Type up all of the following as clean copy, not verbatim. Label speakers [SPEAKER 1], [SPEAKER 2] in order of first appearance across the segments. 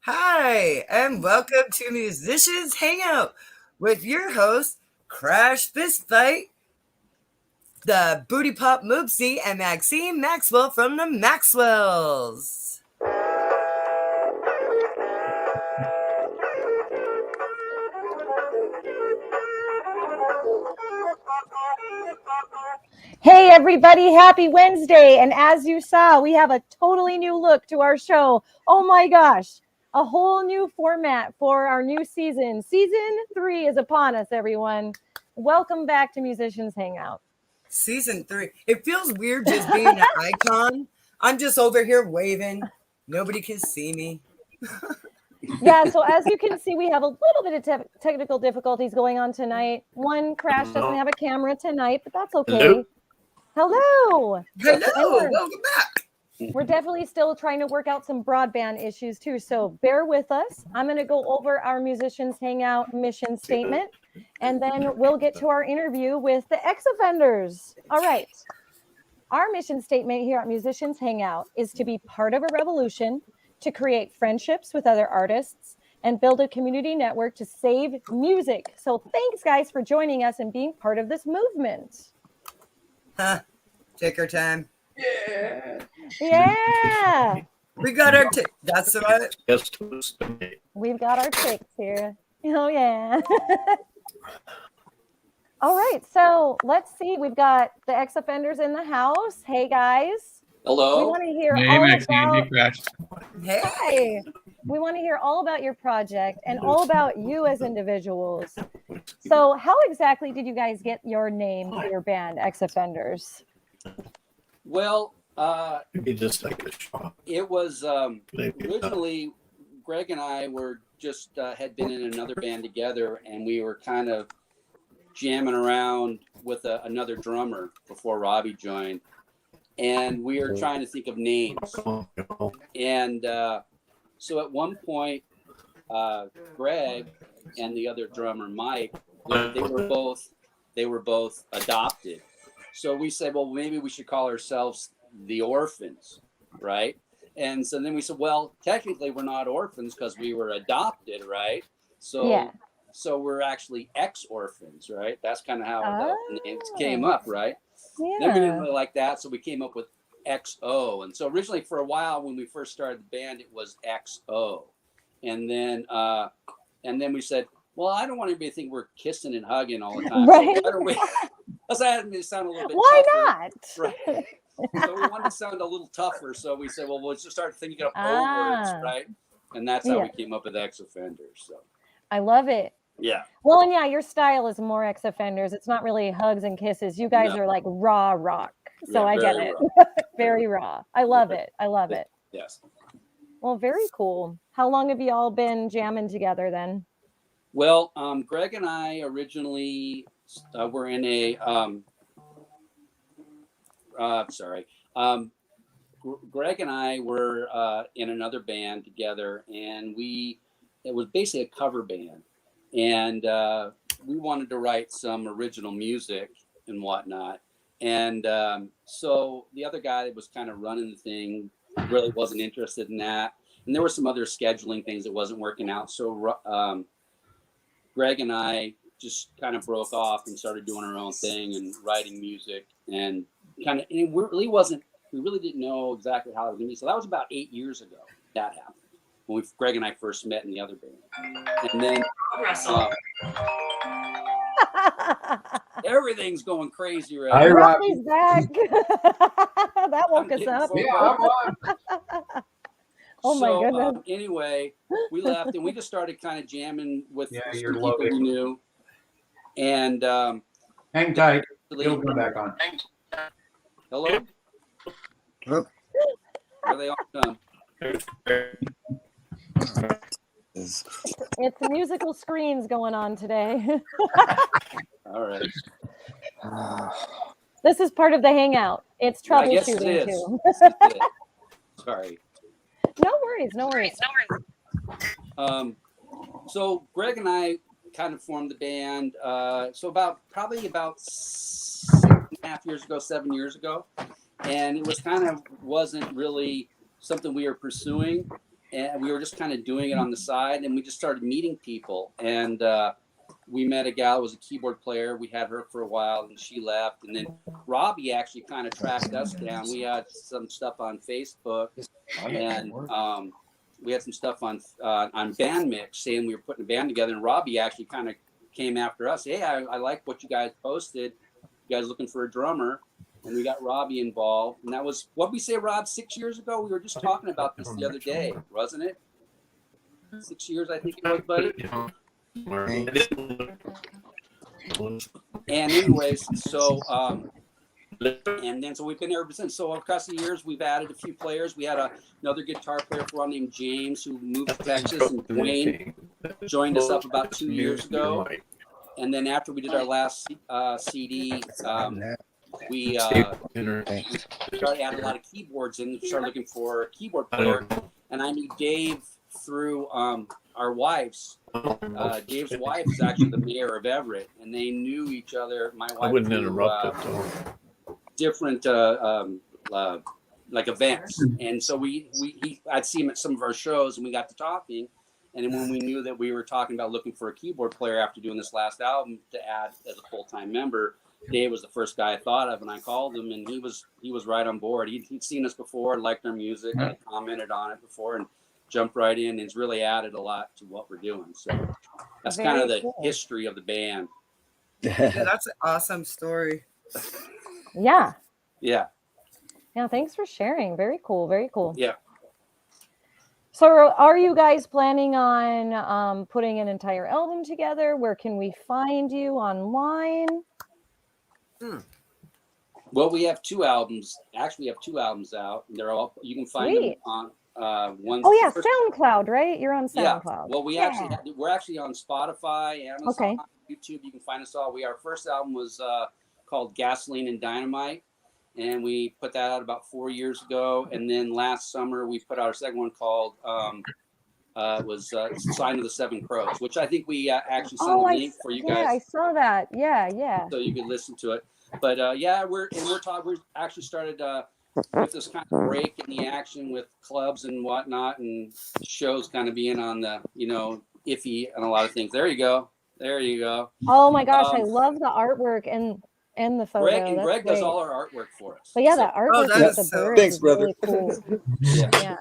[SPEAKER 1] Hi, and welcome to Musicians Hangout with your host, Crash Fist Fight, the Booty Pop Moopsie, and Maxine Maxwell from the Maxwells.
[SPEAKER 2] Hey everybody, happy Wednesday. And as you saw, we have a totally new look to our show. Oh my gosh, a whole new format for our new season. Season 3 is upon us, everyone. Welcome back to Musicians Hangout.
[SPEAKER 1] Season 3. It feels weird just being an icon. I'm just over here waving. Nobody can see me.
[SPEAKER 2] Yeah, so as you can see, we have a little bit of technical difficulties going on tonight. One, Crash doesn't have a camera tonight, but that's okay. Hello.
[SPEAKER 1] Hello, welcome back.
[SPEAKER 2] We're definitely still trying to work out some broadband issues too, so bear with us. I'm going to go over our Musicians Hangout mission statement, and then we'll get to our interview with the ex-offenders. All right. Our mission statement here at Musicians Hangout is to be part of a revolution, to create friendships with other artists, and build a community network to save music. So thanks, guys, for joining us and being part of this movement.
[SPEAKER 1] Take our time.
[SPEAKER 2] Yeah.
[SPEAKER 1] We got our that's right.
[SPEAKER 2] We've got our ticks here. Oh, yeah. All right. So let's see. We've got the ex-offenders in the house. Hey, guys.
[SPEAKER 3] Hello.
[SPEAKER 2] We want to hear
[SPEAKER 4] Hey,
[SPEAKER 2] all
[SPEAKER 4] Maxine.
[SPEAKER 2] about...
[SPEAKER 4] Hey, Crash.
[SPEAKER 1] Hey.
[SPEAKER 2] Hi. We want to hear all about your project and all about you as individuals. So how exactly did you guys get your name for your band, Ex-Offenders?
[SPEAKER 3] Well,
[SPEAKER 4] It
[SPEAKER 3] it was originally Greg and I were just had been in another band together, and we were kind of jamming around with another drummer before Robbie joined, and we were trying to think of names. And so at one point, Greg and the other drummer Mike, they were both adopted. So we said, well, maybe we should call ourselves the Orphans, right? And so then we said, well, technically we're not orphans because we were adopted, right? So
[SPEAKER 2] Yeah.
[SPEAKER 3] So we're actually ex-orphans, right? That's kind of how the names came up, right?
[SPEAKER 2] Yeah.
[SPEAKER 3] Then we didn't really like that, so we came up with XO. And so originally for a while when we first started the band, it was XO. And then we said, well, I don't want anybody to think we're kissing and hugging all the time.
[SPEAKER 2] Right.
[SPEAKER 3] So why don't we? That's had me sound a little bit
[SPEAKER 2] Why
[SPEAKER 3] tougher.
[SPEAKER 2] not?
[SPEAKER 3] Right. So we wanted to sound a little tougher. So we said, well, let's just start thinking of words, right? And that's how we came up with ex-offenders. So
[SPEAKER 2] I love it.
[SPEAKER 3] yeah.
[SPEAKER 2] Well, and yeah, your style is more Ex-Offenders. It's not really hugs and kisses. You guys are like raw rock. So
[SPEAKER 3] Yeah,
[SPEAKER 2] I get
[SPEAKER 3] very
[SPEAKER 2] it.
[SPEAKER 3] raw.
[SPEAKER 2] Very raw. I love it. I love it.
[SPEAKER 3] Yes.
[SPEAKER 2] Well, very cool. How long have you all been jamming together then?
[SPEAKER 3] Well, Greg and I originally were in a Greg and I were in another band together, and it was basically a cover band, and we wanted to write some original music and whatnot. And so the other guy that was kind of running the thing really wasn't interested in that, and there were some other scheduling things that wasn't working out. So Greg and I just kind of broke off and started doing our own thing and writing music, and we really didn't know exactly how it was going to be. So that was about 8 years ago that happened, when Greg and I first met in the other band. And then everything's going crazy right now.
[SPEAKER 2] Robbie's back. That woke us up. Oh my goodness.
[SPEAKER 3] Anyway, we left and we just started kind of jamming with some people we knew. And
[SPEAKER 4] hang tight. It'll come back on.
[SPEAKER 3] Hello? Are they all done?
[SPEAKER 2] It's musical screens going on today.
[SPEAKER 3] All right.
[SPEAKER 2] This is part of the hangout. It's troubleshooting too.
[SPEAKER 3] Sorry.
[SPEAKER 2] No worries.
[SPEAKER 3] So Greg and I kind of formed the band. So probably about 6.5 years ago, 7 years ago, and it was wasn't really something we were pursuing. and we were just kind of doing it on the side, and we just started meeting people. And we met a gal who was a keyboard player. We had her for a while, and she left. And then Robbie actually kind of tracked us down. We had some stuff on Facebook, and we had some stuff on Bandmix saying we were putting a band together. And Robbie actually kind of came after us. Hey, I like what you guys posted. You guys looking for a drummer? And we got Robbie involved. And that was, what we say, Rob, 6 years ago? We were just talking about this the other day, wasn't it? 6 years, I think it was, buddy. And anyways, so and then so we've been there ever since. So across the years, we've added a few players. We had another guitar player for a while named James, who moved to Texas, and Dwayne joined us up about 2 years ago. And then after we did our last CD, we started adding a lot of keyboards and started looking for a keyboard player. And I knew Dave through our wives. Dave's wife is actually the mayor of Everett, and they knew each other. My wife, I wouldn't interrupt it. Different like events, and so I'd see him at some of our shows, and we got to talking. And then when we knew that we were talking about looking for a keyboard player after doing this last album to add as a full-time member, Dave was the first guy I thought of, and I called him, and he was right on board. He'd seen us before, liked our music, and commented on it before, and jumped right in, and it's really added a lot to what we're doing. So that's kind of the history of the band.
[SPEAKER 1] Yeah, that's an awesome story.
[SPEAKER 2] Yeah.
[SPEAKER 3] Yeah.
[SPEAKER 2] Yeah. Thanks for sharing. Very cool. Very cool.
[SPEAKER 3] Yeah.
[SPEAKER 2] So are you guys planning on putting an entire album together? Where can we find you online?
[SPEAKER 3] Well, we have 2 albums. Actually, we have 2 albums out. They're all, you can find them on one.
[SPEAKER 2] Oh yeah, SoundCloud, right? You're on SoundCloud.
[SPEAKER 3] Yeah. Well, we're actually on Spotify, Amazon, YouTube. You can find us all. Our first album was called Gasoline and Dynamite, and we put that out about 4 years ago. And then last summer we put out our second one called Sign of the Seven Crows, which I think we actually sent a link for you guys.
[SPEAKER 2] Yeah, I saw that. Yeah.
[SPEAKER 3] So you could listen to it. But we're actually started with this kind of break in the action with clubs and whatnot, and shows kind of being on the iffy and a lot of things. There you go.
[SPEAKER 2] Oh my gosh, I love the artwork and the photo.
[SPEAKER 3] Greg does all our artwork for us.
[SPEAKER 2] But yeah, the artwork with the birds
[SPEAKER 5] thanks, brother.
[SPEAKER 2] is really cool. Yeah.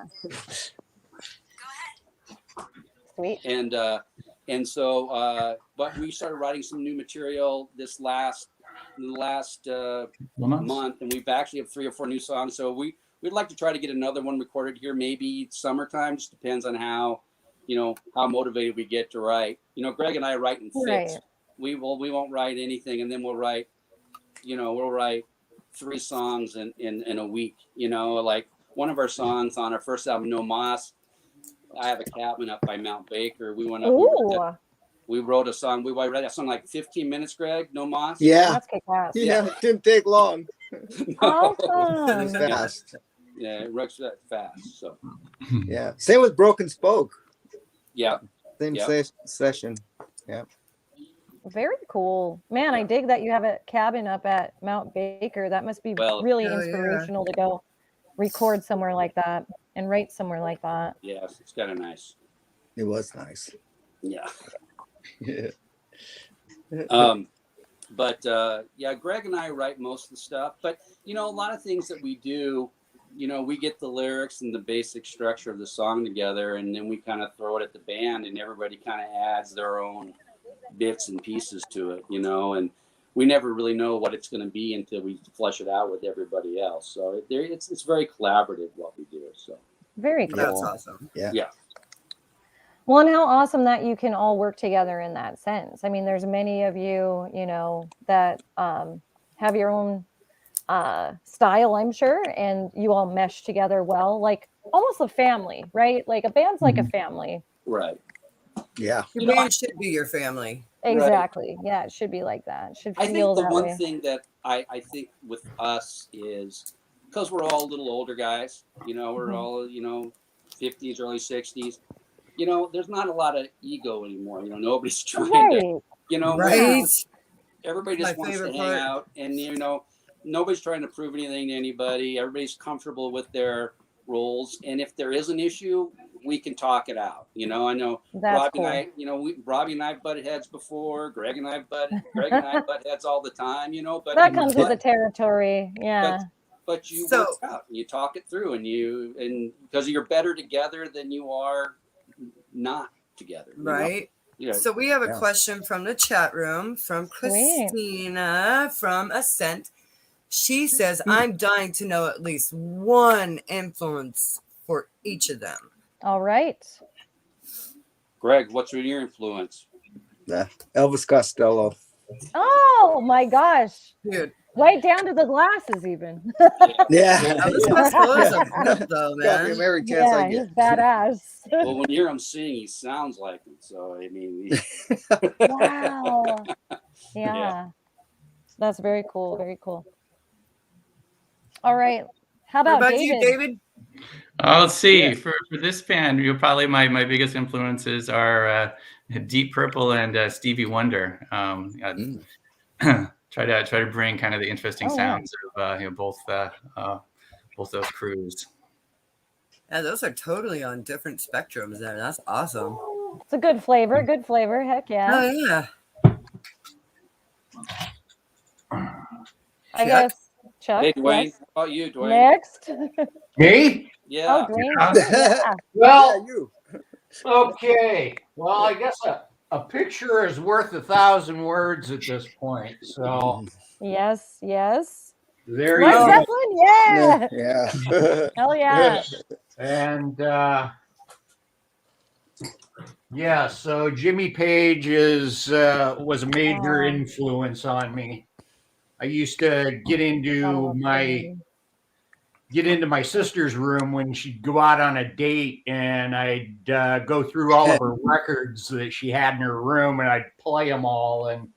[SPEAKER 2] Sweet.
[SPEAKER 3] And so but we started writing some new material this last month, and we've actually have 3 or 4 new songs. So we'd like to try to get another one recorded here, maybe summertime. Just depends on how motivated we get to write. Greg and I write in fits. We won't write anything, and then we'll write 3 songs in a week. Like one of our songs on our first album, No Moss, I have a cabin up by Mount Baker. We went up. We wrote a song. We read that song like 15 minutes, Greg. No Moss.
[SPEAKER 5] Yeah.
[SPEAKER 2] Yeah.
[SPEAKER 5] It didn't take long.
[SPEAKER 2] Awesome.
[SPEAKER 5] Fast.
[SPEAKER 3] Yeah, it works that fast. So.
[SPEAKER 5] Yeah. Same with Broken Spoke.
[SPEAKER 3] Yeah.
[SPEAKER 5] Same session. Yeah.
[SPEAKER 2] Very cool. Man, I dig that you have a cabin up at Mount Baker. That must be really inspirational to go record somewhere like that and write somewhere like that.
[SPEAKER 3] Yes, it's kind of nice.
[SPEAKER 5] It was nice.
[SPEAKER 3] Yeah.
[SPEAKER 5] Yeah.
[SPEAKER 3] Greg and I write most of the stuff, but a lot of things that we do, we get the lyrics and the basic structure of the song together, and then we kind of throw it at the band, and everybody kind of adds their own bits and pieces to it, and we never really know what it's going to be until we flesh it out with everybody else. So it's very collaborative what we do. So
[SPEAKER 2] very cool.
[SPEAKER 1] That's awesome.
[SPEAKER 3] Yeah.
[SPEAKER 2] Well, and how awesome that you can all work together in that sense. I mean, there's many of you, that have your own style, I'm sure, and you all mesh together well, like almost a family, right? Like a band's like a family.
[SPEAKER 3] Right.
[SPEAKER 5] Yeah.
[SPEAKER 1] Your band should be your family.
[SPEAKER 2] Exactly. Right. Yeah, it should be like that. It should feel that way. I think the
[SPEAKER 3] one thing that I think with us is because we're all a little older guys, we're all, 50s, early 60s. There's not a lot of ego anymore. Nobody's trying to,
[SPEAKER 1] right?
[SPEAKER 3] Everybody just wants to hang out, and nobody's trying to prove anything to anybody. Everybody's comfortable with their roles, and if there is an issue, we can talk it out. You know, I know
[SPEAKER 2] That's
[SPEAKER 3] Robbie
[SPEAKER 2] cool.
[SPEAKER 3] and I, you know, Robbie and I butted heads before. Greg and I butt heads all the time. You know, but
[SPEAKER 2] That comes with the territory. Yeah.
[SPEAKER 3] But you
[SPEAKER 1] So-
[SPEAKER 3] work it out, and you talk it through, and because you're better together than you are not together. you know?
[SPEAKER 1] Right.
[SPEAKER 3] Yeah.
[SPEAKER 1] So we have a
[SPEAKER 5] Yeah.
[SPEAKER 1] question from the chat room from
[SPEAKER 2] Sweet.
[SPEAKER 1] Christina from Ascent. She says, I'm dying to know at least one influence for each of them.
[SPEAKER 2] All right.
[SPEAKER 3] Greg, what's your influence?
[SPEAKER 5] Elvis Costello.
[SPEAKER 2] Oh my gosh.
[SPEAKER 1] Dude,
[SPEAKER 2] Right down to the glasses, even.
[SPEAKER 5] Yeah.
[SPEAKER 1] Elvis Costello is a flip, though,
[SPEAKER 5] Got me
[SPEAKER 1] man.
[SPEAKER 5] every chance
[SPEAKER 2] Yeah,
[SPEAKER 5] I
[SPEAKER 2] he's
[SPEAKER 5] get.
[SPEAKER 2] badass.
[SPEAKER 3] Well, when you hear him sing, he sounds like him. So I mean,
[SPEAKER 2] Wow. Yeah.
[SPEAKER 3] Yeah.
[SPEAKER 2] That's very cool. Very cool. All right. How
[SPEAKER 1] What
[SPEAKER 2] about
[SPEAKER 1] about you, David?
[SPEAKER 6] Let's see.
[SPEAKER 5] Yeah.
[SPEAKER 6] For this band, probably my biggest influences are Deep Purple and Stevie Wonder. Try to bring kind of the interesting sounds of both those crews.
[SPEAKER 1] Yeah, those are totally on different spectrums there. That's awesome.
[SPEAKER 2] It's a good flavor. Good flavor. Heck yeah.
[SPEAKER 1] Oh, yeah.
[SPEAKER 2] I guess Chuck.
[SPEAKER 3] hey, Dwayne,
[SPEAKER 2] yes.
[SPEAKER 3] how about you, Dwayne?
[SPEAKER 2] Next.
[SPEAKER 4] Me?
[SPEAKER 3] Yeah.
[SPEAKER 2] Oh, Dwayne.
[SPEAKER 6] Yeah.
[SPEAKER 2] Yeah.
[SPEAKER 4] Well,
[SPEAKER 5] Yeah, you.
[SPEAKER 4] okay. Well, I guess a picture is worth 1,000 words at this point. So
[SPEAKER 2] Yes. Yes.
[SPEAKER 4] there you
[SPEAKER 2] Led
[SPEAKER 4] go.
[SPEAKER 2] Zeppelin. Yeah.
[SPEAKER 5] Yeah.
[SPEAKER 2] Hell yeah.
[SPEAKER 4] And yeah, so Jimmy Page was a major
[SPEAKER 2] Oh.
[SPEAKER 4] influence on me. I used to get
[SPEAKER 2] Gotta
[SPEAKER 4] into
[SPEAKER 2] love
[SPEAKER 4] my sister's room when she'd go out on a date, and I'd go through all of her records that she had in her room, and I'd play them all. And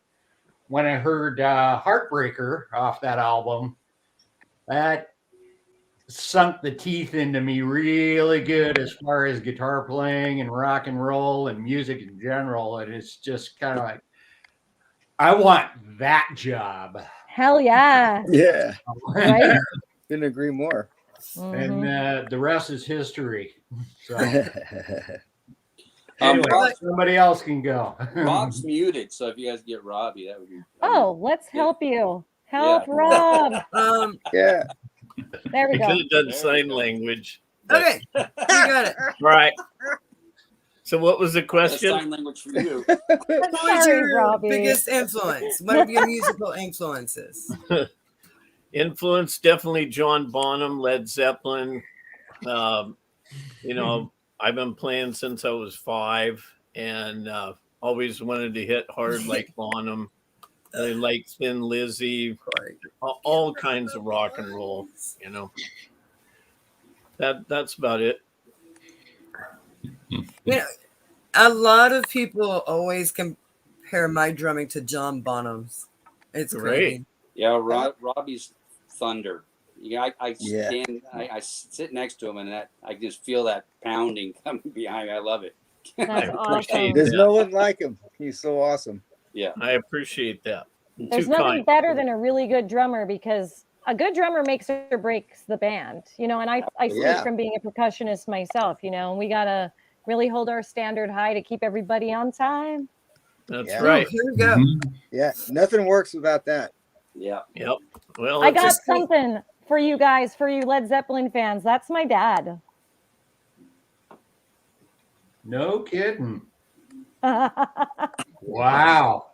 [SPEAKER 4] when I heard Heartbreaker off that album, that sunk the teeth into me really good as far as guitar playing and rock and roll and music in general. And it's just kind of like, I want that job.
[SPEAKER 2] Hell yeah.
[SPEAKER 5] Yeah.
[SPEAKER 2] Right?
[SPEAKER 5] Couldn't agree more.
[SPEAKER 4] And
[SPEAKER 2] Mhm.
[SPEAKER 4] the rest is history. So
[SPEAKER 3] Um,
[SPEAKER 4] anyway,
[SPEAKER 3] Rob-
[SPEAKER 4] somebody else can go.
[SPEAKER 3] Rob's muted, so if you guys get Robbie, that would be.
[SPEAKER 2] Oh, let's help you. Help Rob.
[SPEAKER 5] Yeah.
[SPEAKER 2] There we
[SPEAKER 7] I
[SPEAKER 2] go.
[SPEAKER 7] could have done
[SPEAKER 3] There
[SPEAKER 7] sign
[SPEAKER 3] we go.
[SPEAKER 7] language. but-
[SPEAKER 1] Okay, you got it.
[SPEAKER 7] Right. So what was the
[SPEAKER 3] That's
[SPEAKER 7] question?
[SPEAKER 3] sign language for you.
[SPEAKER 1] What was
[SPEAKER 2] Sorry,
[SPEAKER 1] your
[SPEAKER 2] Robbie.
[SPEAKER 1] biggest influence? One of your musical influences?
[SPEAKER 7] Influence definitely John Bonham, Led Zeppelin. You know, I've been playing since I was 5, and always wanted to hit hard like Bonham. I like Thin Lizzy, all kinds of rock and roll. You know, that's about it.
[SPEAKER 1] You know, a lot of people always compare my drumming to John Bonham's. It's crazy.
[SPEAKER 3] Yeah, Robbie's thunder. Yeah, I
[SPEAKER 5] Yeah.
[SPEAKER 3] stand, I sit next to him, and I just feel that pounding coming behind me. I love it.
[SPEAKER 2] That's
[SPEAKER 7] appreciate
[SPEAKER 2] awesome.
[SPEAKER 5] There's no one like him. He's so awesome.
[SPEAKER 3] Yeah.
[SPEAKER 7] I appreciate that. You're
[SPEAKER 2] There's
[SPEAKER 7] too
[SPEAKER 2] nothing
[SPEAKER 7] kind.
[SPEAKER 2] better than a really good drummer, because a good drummer makes or breaks the band, you know, and I speak
[SPEAKER 5] Yeah.
[SPEAKER 2] from being a percussionist myself, you know, and we got to really hold our standard high to keep everybody on time.
[SPEAKER 7] That's
[SPEAKER 5] Yeah.
[SPEAKER 7] right.
[SPEAKER 1] Here we go.
[SPEAKER 6] Mhm.
[SPEAKER 5] Yeah. Nothing works without that.
[SPEAKER 3] Yeah.
[SPEAKER 7] Yep. Well,
[SPEAKER 2] I
[SPEAKER 7] it's
[SPEAKER 2] got
[SPEAKER 7] just-
[SPEAKER 2] something for you guys, for you Led Zeppelin fans. That's my dad.
[SPEAKER 4] No kidding. Wow.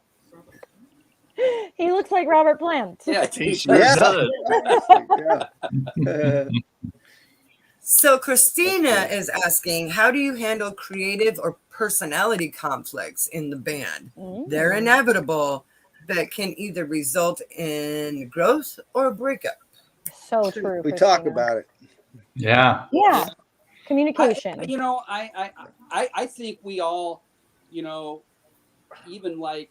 [SPEAKER 2] He looks like Robert Plant.
[SPEAKER 3] Yeah.
[SPEAKER 7] he sure
[SPEAKER 5] Yeah.
[SPEAKER 7] does.
[SPEAKER 5] Yeah.
[SPEAKER 1] So Christina is asking, how do you handle creative or personality conflicts in the band? They're inevitable, but can either result in growth or a breakup.
[SPEAKER 2] So true.
[SPEAKER 5] We talk
[SPEAKER 2] Christina.
[SPEAKER 5] about it.
[SPEAKER 6] Yeah.
[SPEAKER 2] Yeah. Communication.
[SPEAKER 3] I think we all, you know, even like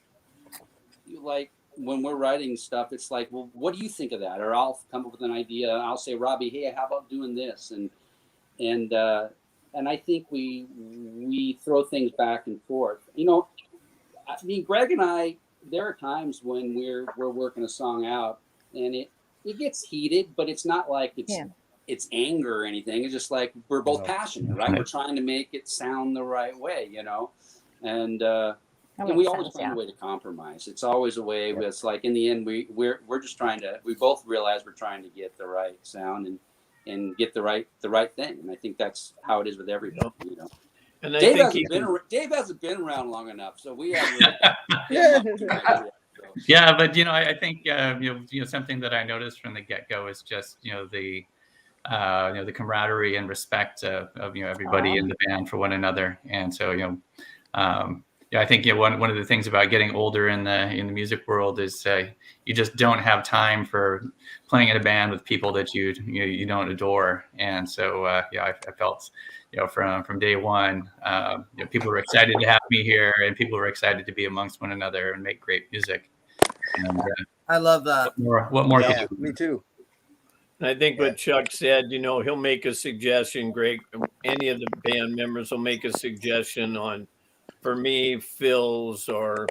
[SPEAKER 3] when we're writing stuff, it's like, well, what do you think of that? Or I'll come up with an idea. I'll say, Robbie, hey, how about doing this? And I think we throw things back and forth. You know, I mean, Greg and I, there are times when we're working a song out, and it gets heated, but it's not like it's
[SPEAKER 2] Yeah.
[SPEAKER 3] it's anger or anything. It's just like we're both passionate, right?
[SPEAKER 6] Right.
[SPEAKER 3] We're trying to make it sound the right way, you know, and
[SPEAKER 2] That
[SPEAKER 3] we
[SPEAKER 2] makes
[SPEAKER 3] always
[SPEAKER 2] sense,
[SPEAKER 3] find
[SPEAKER 2] yeah.
[SPEAKER 3] a way to compromise. It's always a way. It's like in the end, we're just trying to. We both realize we're trying to get the right sound and get the right thing. And I think that's how it is with everybody, you know.
[SPEAKER 7] And I
[SPEAKER 3] Dave
[SPEAKER 7] think
[SPEAKER 3] Dave hasn't been around long enough, so we haven't really.
[SPEAKER 6] Yeah, but I think something that I noticed from the get-go is just the the camaraderie and respect of everybody in the band for one another, and so I think one of the things about getting older in the music world is you just don't have time for playing in a band with people that you don't adore, and so I felt from day one people were excited to have me here, and people were excited to be amongst one another and make great music. And
[SPEAKER 1] I love that.
[SPEAKER 6] what more could
[SPEAKER 5] Yeah,
[SPEAKER 6] you
[SPEAKER 5] me too.
[SPEAKER 7] I think what Chuck said, he'll make a suggestion. Greg, any of the band members will make a suggestion on, for me, fills or,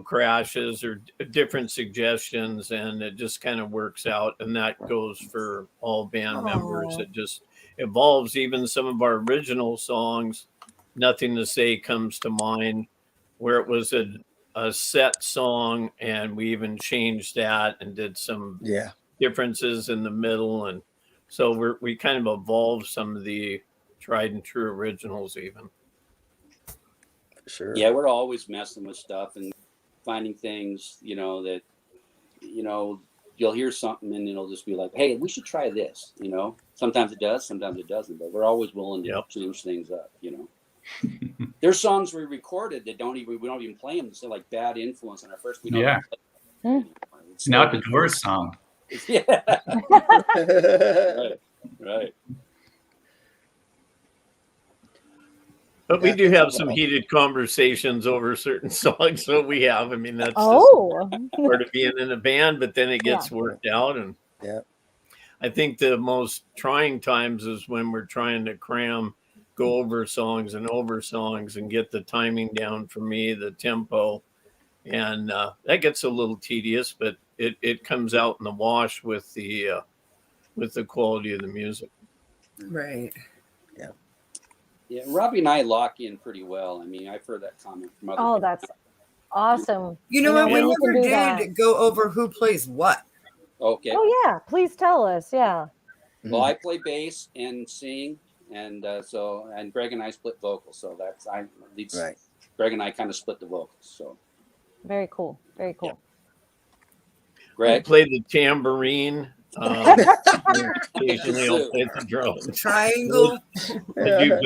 [SPEAKER 7] crashes or different suggestions. And it just kind of works out. And that goes for all band members. It just evolves. Even some of our original songs, Nothing to Say comes to mind, where it was a set song. And we even changed that and did some differences in the middle, and so we kind of evolved some of the tried and true originals even.
[SPEAKER 5] Sure.
[SPEAKER 3] Yeah, we're always messing with stuff and finding things, that you'll hear something and it'll just be like, hey, we should try this. Sometimes it does, sometimes it doesn't, but we're always willing to change things up. There's songs we recorded that we don't even play them. It's like Bad Influence on our first. We don't even play them.
[SPEAKER 6] It's not the Doors song.
[SPEAKER 3] Yeah. Right.
[SPEAKER 7] But we do have some heated conversations over certain songs. So we have. I mean, that's just part of being in a band. But then it gets worked out, and I think the most trying times is when we're trying to go over songs and get the timing down for me, the tempo, and that gets a little tedious, but it comes out in the wash with the quality of the music.
[SPEAKER 1] Right.
[SPEAKER 3] Yeah, Robbie and I lock in pretty well. I mean, I've heard that comment from other people.
[SPEAKER 2] That's awesome.
[SPEAKER 1] You know what? We
[SPEAKER 2] when you can
[SPEAKER 1] never
[SPEAKER 2] do that.
[SPEAKER 1] did go over who plays what.
[SPEAKER 3] Okay.
[SPEAKER 2] Oh yeah, please tell us. Yeah.
[SPEAKER 3] Well, I play bass and sing, and and Greg and I split vocals. So Greg and I kind of split the vocals. So
[SPEAKER 2] very cool. Very cool.
[SPEAKER 3] Greg,
[SPEAKER 7] I play the tambourine. Occasionally I'll play the drums.
[SPEAKER 1] Triangle.
[SPEAKER 7] I do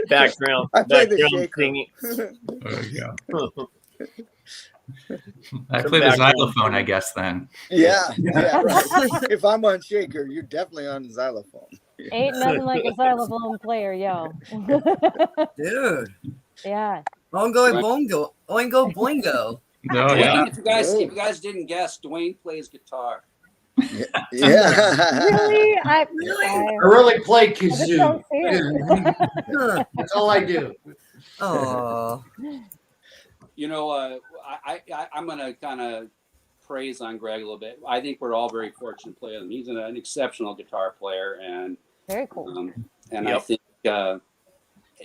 [SPEAKER 7] background.
[SPEAKER 5] I play the
[SPEAKER 7] background
[SPEAKER 5] shaker.
[SPEAKER 7] singing.
[SPEAKER 6] I play the xylophone, I guess, then.
[SPEAKER 5] Yeah, right. If I'm on shaker, you're definitely on the xylophone.
[SPEAKER 2] Ain't nothing like a xylophone player, yo.
[SPEAKER 1] Dude.
[SPEAKER 2] Yeah.
[SPEAKER 1] Bongo bongo. Oingo boingo.
[SPEAKER 6] No, yeah.
[SPEAKER 3] if you guys didn't guess, Dwayne plays guitar.
[SPEAKER 5] Yeah.
[SPEAKER 2] Really?
[SPEAKER 4] I really play
[SPEAKER 2] That sounds
[SPEAKER 4] kazoo. That's all I do.
[SPEAKER 1] Oh.
[SPEAKER 3] I'm going to kind of praise on Greg a little bit. I think we're all very fortunate to play with him. He's an exceptional guitar player, and
[SPEAKER 2] very cool.
[SPEAKER 3] I think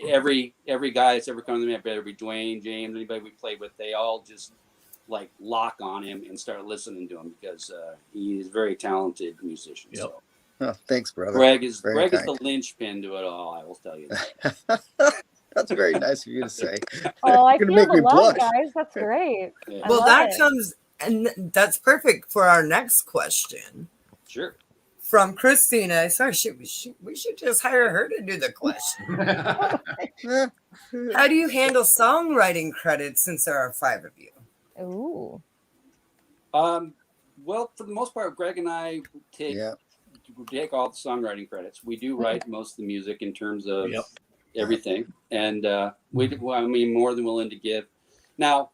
[SPEAKER 3] every guy that's ever come to me, every Dwayne, James, anybody we played with, they all just like lock on him and start listening to him because he's a very talented musician.
[SPEAKER 7] Yep.
[SPEAKER 3] So
[SPEAKER 5] Oh, thanks, brother.
[SPEAKER 3] Greg is
[SPEAKER 5] Very
[SPEAKER 3] the linchpin to it all. I will tell you that.
[SPEAKER 5] That's very nice of you to say.
[SPEAKER 2] Oh, I
[SPEAKER 5] You're
[SPEAKER 2] feel
[SPEAKER 5] gonna make
[SPEAKER 2] the
[SPEAKER 5] me
[SPEAKER 2] love,
[SPEAKER 5] blush.
[SPEAKER 2] guys. That's great.
[SPEAKER 3] Yeah.
[SPEAKER 2] I
[SPEAKER 1] Well,
[SPEAKER 2] love
[SPEAKER 1] that
[SPEAKER 2] it.
[SPEAKER 1] comes, and that's perfect for our next question
[SPEAKER 3] Sure.
[SPEAKER 1] from Christina. Sorry, we should just hire her to do the question. How do you handle songwriting credits since there are 5 of you?
[SPEAKER 2] Ooh.
[SPEAKER 3] Well, for the most part, Greg and I take all the songwriting credits. We do write most of the music in terms of everything, and we're more than willing to give. Now,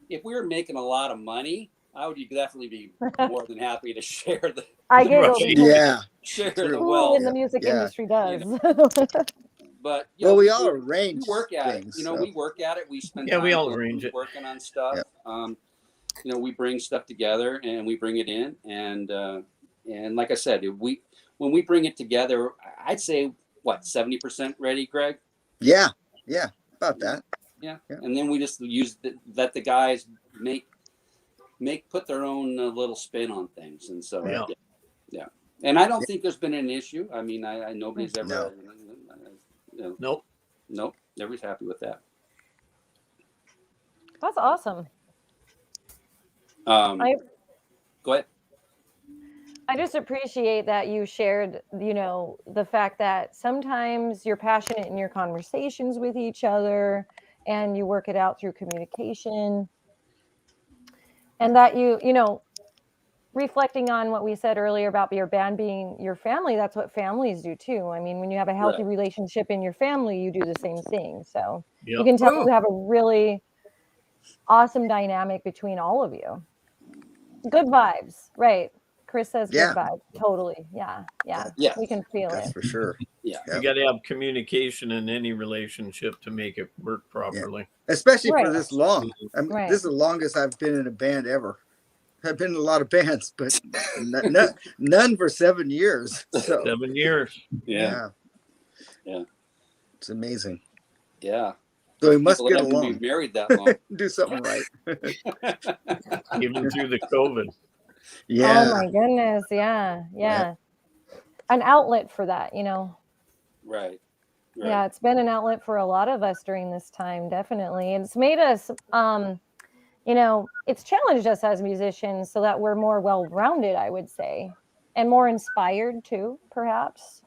[SPEAKER 3] if we were making a lot of money, I would definitely be more than happy to share the.
[SPEAKER 2] I giggle.
[SPEAKER 3] Share
[SPEAKER 5] True.
[SPEAKER 3] the
[SPEAKER 2] Who
[SPEAKER 3] wealth.
[SPEAKER 2] in the music industry does.
[SPEAKER 3] But
[SPEAKER 5] we all arrange
[SPEAKER 3] we work at
[SPEAKER 5] things.
[SPEAKER 3] it. We work at it. We spend
[SPEAKER 7] we
[SPEAKER 3] time
[SPEAKER 7] all arrange it.
[SPEAKER 3] working on stuff. We bring stuff together and we bring it in, and like I said, we when we bring it together, I'd say what 70% ready, Greg.
[SPEAKER 5] Yeah, about that.
[SPEAKER 3] Yeah. And then we just let the guys put their own little spin on things, and so yeah. And I don't think there's been an issue. I mean, I nobody's ever
[SPEAKER 7] Nope.
[SPEAKER 3] Nobody's happy with that.
[SPEAKER 2] That's awesome.
[SPEAKER 3] Go ahead.
[SPEAKER 2] I just appreciate that you shared, the fact that sometimes you're passionate in your conversations with each other and you work it out through communication. And that reflecting on what we said earlier about your band being your family, that's what families do too. I mean, when you have a healthy relationship in your family, you do the same thing. So you can tell you have a really awesome dynamic between all of you. Good vibes, right? Chris says good vibes. Totally. Yeah. We can feel
[SPEAKER 5] That's
[SPEAKER 2] it.
[SPEAKER 5] for sure.
[SPEAKER 3] Yeah.
[SPEAKER 7] You got to have communication in any relationship to make it work properly.
[SPEAKER 5] Especially for this long. I mean, this is the longest I've been in a band ever. I've been in a lot of bands, but none for 7 years. So,
[SPEAKER 7] 7 years.
[SPEAKER 3] Yeah.
[SPEAKER 5] It's amazing.
[SPEAKER 3] Yeah.
[SPEAKER 5] So we must get along.
[SPEAKER 3] Be married that long.
[SPEAKER 5] Do something right.
[SPEAKER 7] Even through the COVID.
[SPEAKER 5] Yeah.
[SPEAKER 2] Oh my goodness. Yeah. An outlet for that,
[SPEAKER 3] Right.
[SPEAKER 2] Yeah, it's been an outlet for a lot of us during this time, definitely. And it's made us, it's challenged us as musicians so that we're more well-rounded, I would say, and more inspired too, perhaps.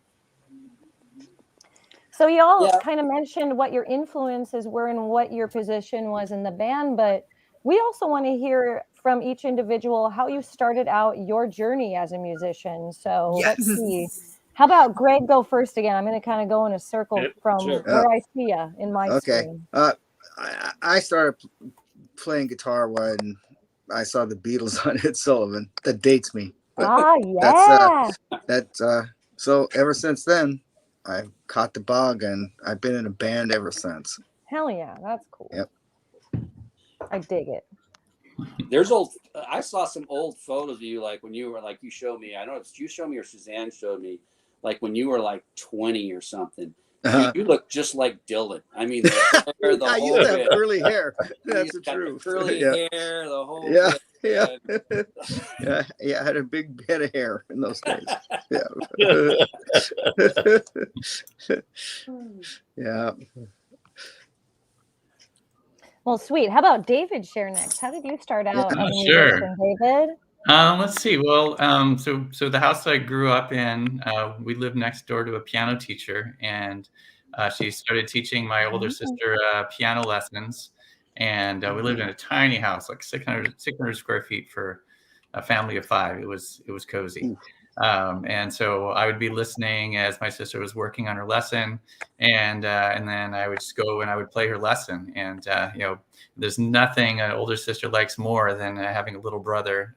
[SPEAKER 2] So you all kind of mentioned what your influences were and what your position was in the band, but we also want to hear from each individual how you started out your journey as a musician. So let's see. How about Greg go first again? I'm going to kind of go in a circle from where I see you in my screen.
[SPEAKER 5] I started playing guitar when I saw the Beatles on Ed Sullivan. That dates me. But so ever since then, I've caught the bug and I've been in a band ever since.
[SPEAKER 2] Hell yeah, that's cool.
[SPEAKER 5] Yep.
[SPEAKER 2] I dig it.
[SPEAKER 3] I saw some old photos of you, like when you were you showed me, I don't know if you showed me or Suzanne showed me, like when you were like 20 or something. You look just like Dylan. I mean, the hair, the
[SPEAKER 5] I
[SPEAKER 3] whole
[SPEAKER 5] used to have curly hair. That's the
[SPEAKER 3] got
[SPEAKER 5] truth.
[SPEAKER 3] The curly hair, the whole
[SPEAKER 5] I had a big head of hair in those days. Yeah.
[SPEAKER 2] Well, sweet. How about David share next? How did you start out?
[SPEAKER 6] Sure.
[SPEAKER 2] David?
[SPEAKER 6] Let's see. Well, so the house I grew up in, we lived next door to a piano teacher, and she started teaching my older sister piano lessons. And we lived in a tiny house, like 600 square feet for a family of 5. It was cozy. And so I would be listening as my sister was working on her lesson, and then I would just go and I would play her lesson. And there's nothing an older sister likes more than having a little brother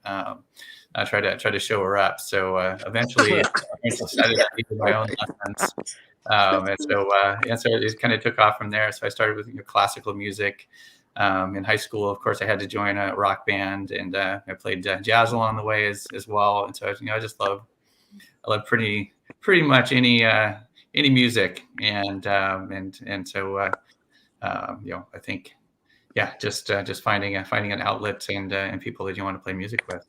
[SPEAKER 6] try to show her up. So eventually, I decided to do my own lessons, and so it kind of took off from there. So I started with classical music. In high school, of course, I had to join a rock band, and I played jazz along the way as well. And so, I just love pretty much any music, and so I think, just finding an outlet and people that you want to play music with.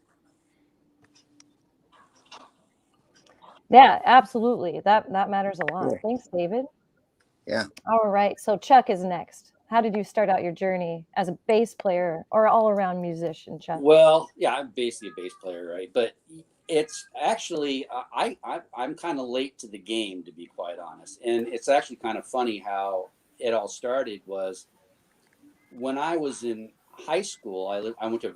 [SPEAKER 2] Yeah, absolutely. That matters a lot. Thanks, David.
[SPEAKER 5] Yeah.
[SPEAKER 2] All right. So Chuck is next. How did you start out your journey as a bass player or all-around musician, Chuck?
[SPEAKER 3] Well, yeah, I'm basically a bass player, right? But it's actually I'm kind of late to the game, to be quite honest. And it's actually kind of funny how it all started. Was when I was in high school. I went to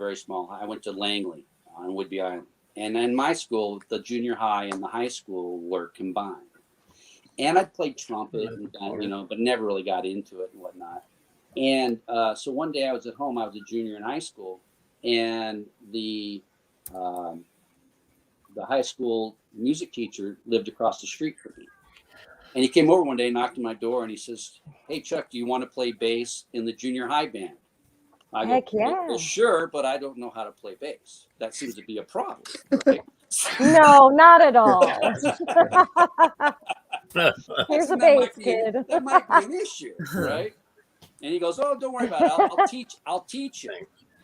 [SPEAKER 3] I went to Langley on Whidbey Island, and in my school, the junior high and the high school were combined. And I played trumpet, and, but never really got into it and whatnot. And so one day I was at home. I was a junior in high school, and the high school music teacher lived across the street from me. And he came over one day, knocked on my door, and he says, "Hey, Chuck, do you want to play bass in the junior high band?" I
[SPEAKER 2] Heck
[SPEAKER 3] go,
[SPEAKER 2] yeah.
[SPEAKER 3] "Well, sure, but I don't know how to play bass. That seems to be a problem." Right?
[SPEAKER 2] No, not at all. Here's a
[SPEAKER 3] That
[SPEAKER 2] bass
[SPEAKER 3] might be
[SPEAKER 2] kid.
[SPEAKER 3] that might be an issue, right? And he goes, "Oh, don't worry about it. I'll teach you."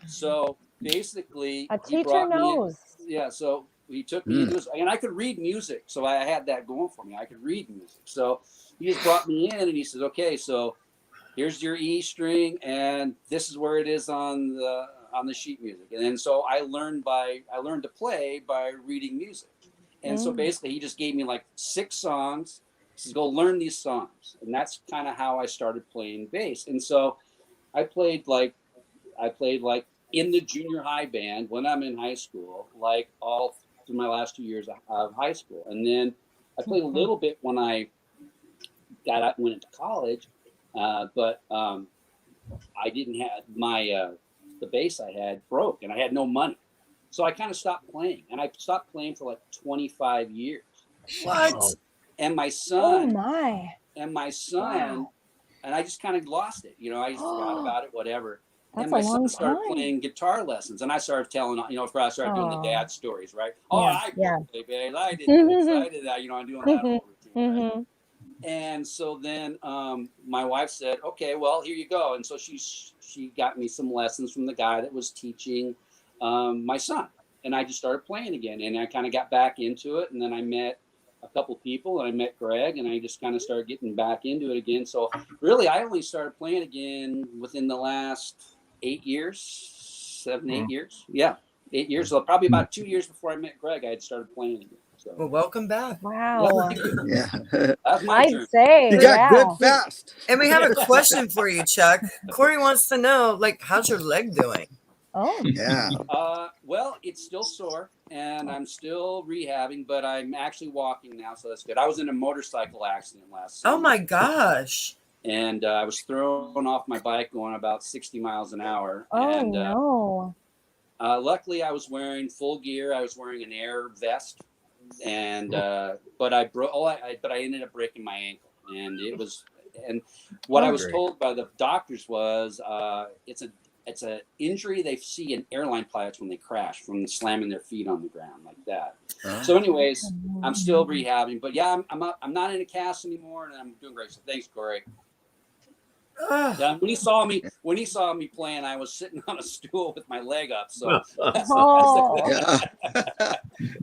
[SPEAKER 3] So basically,
[SPEAKER 2] A
[SPEAKER 3] he
[SPEAKER 2] teacher
[SPEAKER 3] brought me in.
[SPEAKER 2] knows.
[SPEAKER 3] Yeah, so he took me into his, and I could read music, so I had that going for me. I could read music, so he just brought me in, and he says, "Okay, so here's your E string, and this is where it is on the sheet music." And then so I learned to play by reading music. And so basically he just gave me like 6 songs. He says, "Go learn these songs." And that's kind of how I started playing bass. And so I played like in the junior high band when I'm in high school, like all through my last 2 years of high school. And then I played a little bit when I went into college. But I didn't have the bass I had broke, and I had no money, so I kind of stopped playing. And I stopped playing for like 25 years.
[SPEAKER 1] What?
[SPEAKER 3] And my
[SPEAKER 2] Oh
[SPEAKER 3] son,
[SPEAKER 2] my.
[SPEAKER 3] and
[SPEAKER 2] Wow.
[SPEAKER 3] I just kind of lost it. I just forgot about it, whatever.
[SPEAKER 2] That's
[SPEAKER 3] And my
[SPEAKER 2] a long
[SPEAKER 3] son started
[SPEAKER 2] time.
[SPEAKER 3] playing guitar lessons, and I started telling, I started doing the dad stories, right?
[SPEAKER 2] Yeah,
[SPEAKER 3] Oh, I
[SPEAKER 2] yeah.
[SPEAKER 3] play bass. I did this. I did that. I'm doing that whole routine, right?
[SPEAKER 2] Mm-hmm.
[SPEAKER 3] And so then my wife said, "Okay, well, here you go." And so she got me some lessons from the guy that was teaching my son. And I just started playing again. And I kind of got back into it. And then I met a couple people, and I met Greg, and I just kind of started getting back into it again. So really, I only started playing again within the last 8 years, 7, 8 years. Yeah, 8 years. So probably about 2 years before I met Greg, I had started playing again. So,
[SPEAKER 1] Well, welcome back.
[SPEAKER 2] Wow.
[SPEAKER 5] Yeah.
[SPEAKER 3] that's my
[SPEAKER 2] I'd
[SPEAKER 3] turn.
[SPEAKER 2] say,
[SPEAKER 5] You got
[SPEAKER 2] yeah.
[SPEAKER 5] good fast.
[SPEAKER 1] And we have a question for you, Chuck. Corey wants to know, like, how's your leg doing?
[SPEAKER 2] Oh,
[SPEAKER 5] Yeah.
[SPEAKER 3] Well, it's still sore, and I'm still rehabbing, but I'm actually walking now, so that's good. I was in a motorcycle accident last summer.
[SPEAKER 1] Oh my gosh.
[SPEAKER 3] And I was thrown off my bike going about 60 miles an hour.
[SPEAKER 2] oh
[SPEAKER 3] And
[SPEAKER 2] no.
[SPEAKER 3] luckily, I was wearing full gear. I was wearing an air vest, and but I ended up breaking my ankle, and it was. And what I was told by the doctors was it's a injury they see in airline pilots when they crash from slamming their feet on the ground like that. So, anyways, I'm still rehabbing, but yeah, I'm not in a cast anymore, and I'm doing great. So, thanks, Corey. Yeah, when he saw me playing, I was sitting on a stool with my leg up. So,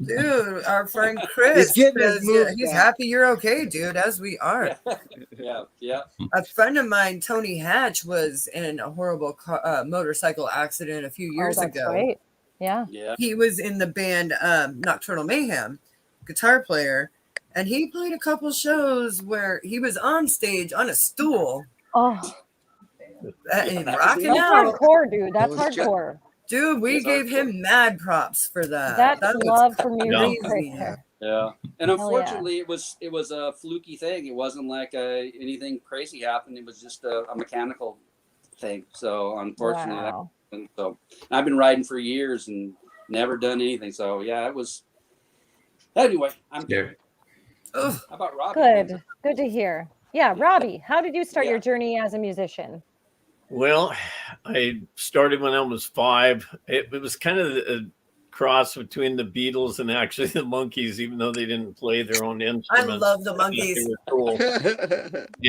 [SPEAKER 1] Dude, our friend Chris,
[SPEAKER 5] He's getting his moves
[SPEAKER 1] he's
[SPEAKER 5] back.
[SPEAKER 1] happy you're okay, dude, as we are.
[SPEAKER 3] Yeah.
[SPEAKER 1] A friend of mine, Tony Hatch, was in a horrible motorcycle accident a few years
[SPEAKER 2] that's
[SPEAKER 1] ago.
[SPEAKER 2] right. Yeah.
[SPEAKER 1] He was in the band Nocturnal Mayhem, guitar player, and he played a couple shows where he was on stage on a stool.
[SPEAKER 2] Oh,
[SPEAKER 1] And
[SPEAKER 3] that's
[SPEAKER 1] rocking
[SPEAKER 2] that's
[SPEAKER 1] out.
[SPEAKER 2] hardcore, dude. That's
[SPEAKER 5] That was
[SPEAKER 2] hardcore.
[SPEAKER 1] Dude, we
[SPEAKER 3] It's
[SPEAKER 1] gave
[SPEAKER 3] hardcore.
[SPEAKER 1] him mad props for that.
[SPEAKER 2] That's
[SPEAKER 1] That was
[SPEAKER 2] love for music
[SPEAKER 1] crazy.
[SPEAKER 2] right there.
[SPEAKER 3] Yeah, and
[SPEAKER 2] yeah.
[SPEAKER 3] unfortunately, it was a fluky thing. It wasn't like anything crazy happened. It was just a mechanical thing. So unfortunately,
[SPEAKER 2] Wow.
[SPEAKER 3] so I've been riding for years and never done anything. So yeah, it was. Anyway, I'm good.
[SPEAKER 1] Ugh.
[SPEAKER 3] How about Robbie?
[SPEAKER 2] Good to hear. Yeah, Robbie, how did you start
[SPEAKER 3] Yeah.
[SPEAKER 2] your journey as a musician?
[SPEAKER 7] Well, I started when I was 5. It was kind of a cross between the Beatles and actually the Monkees, even though they didn't play their own
[SPEAKER 1] I
[SPEAKER 7] instruments.
[SPEAKER 1] love the
[SPEAKER 7] They
[SPEAKER 1] Monkees.
[SPEAKER 7] were cool.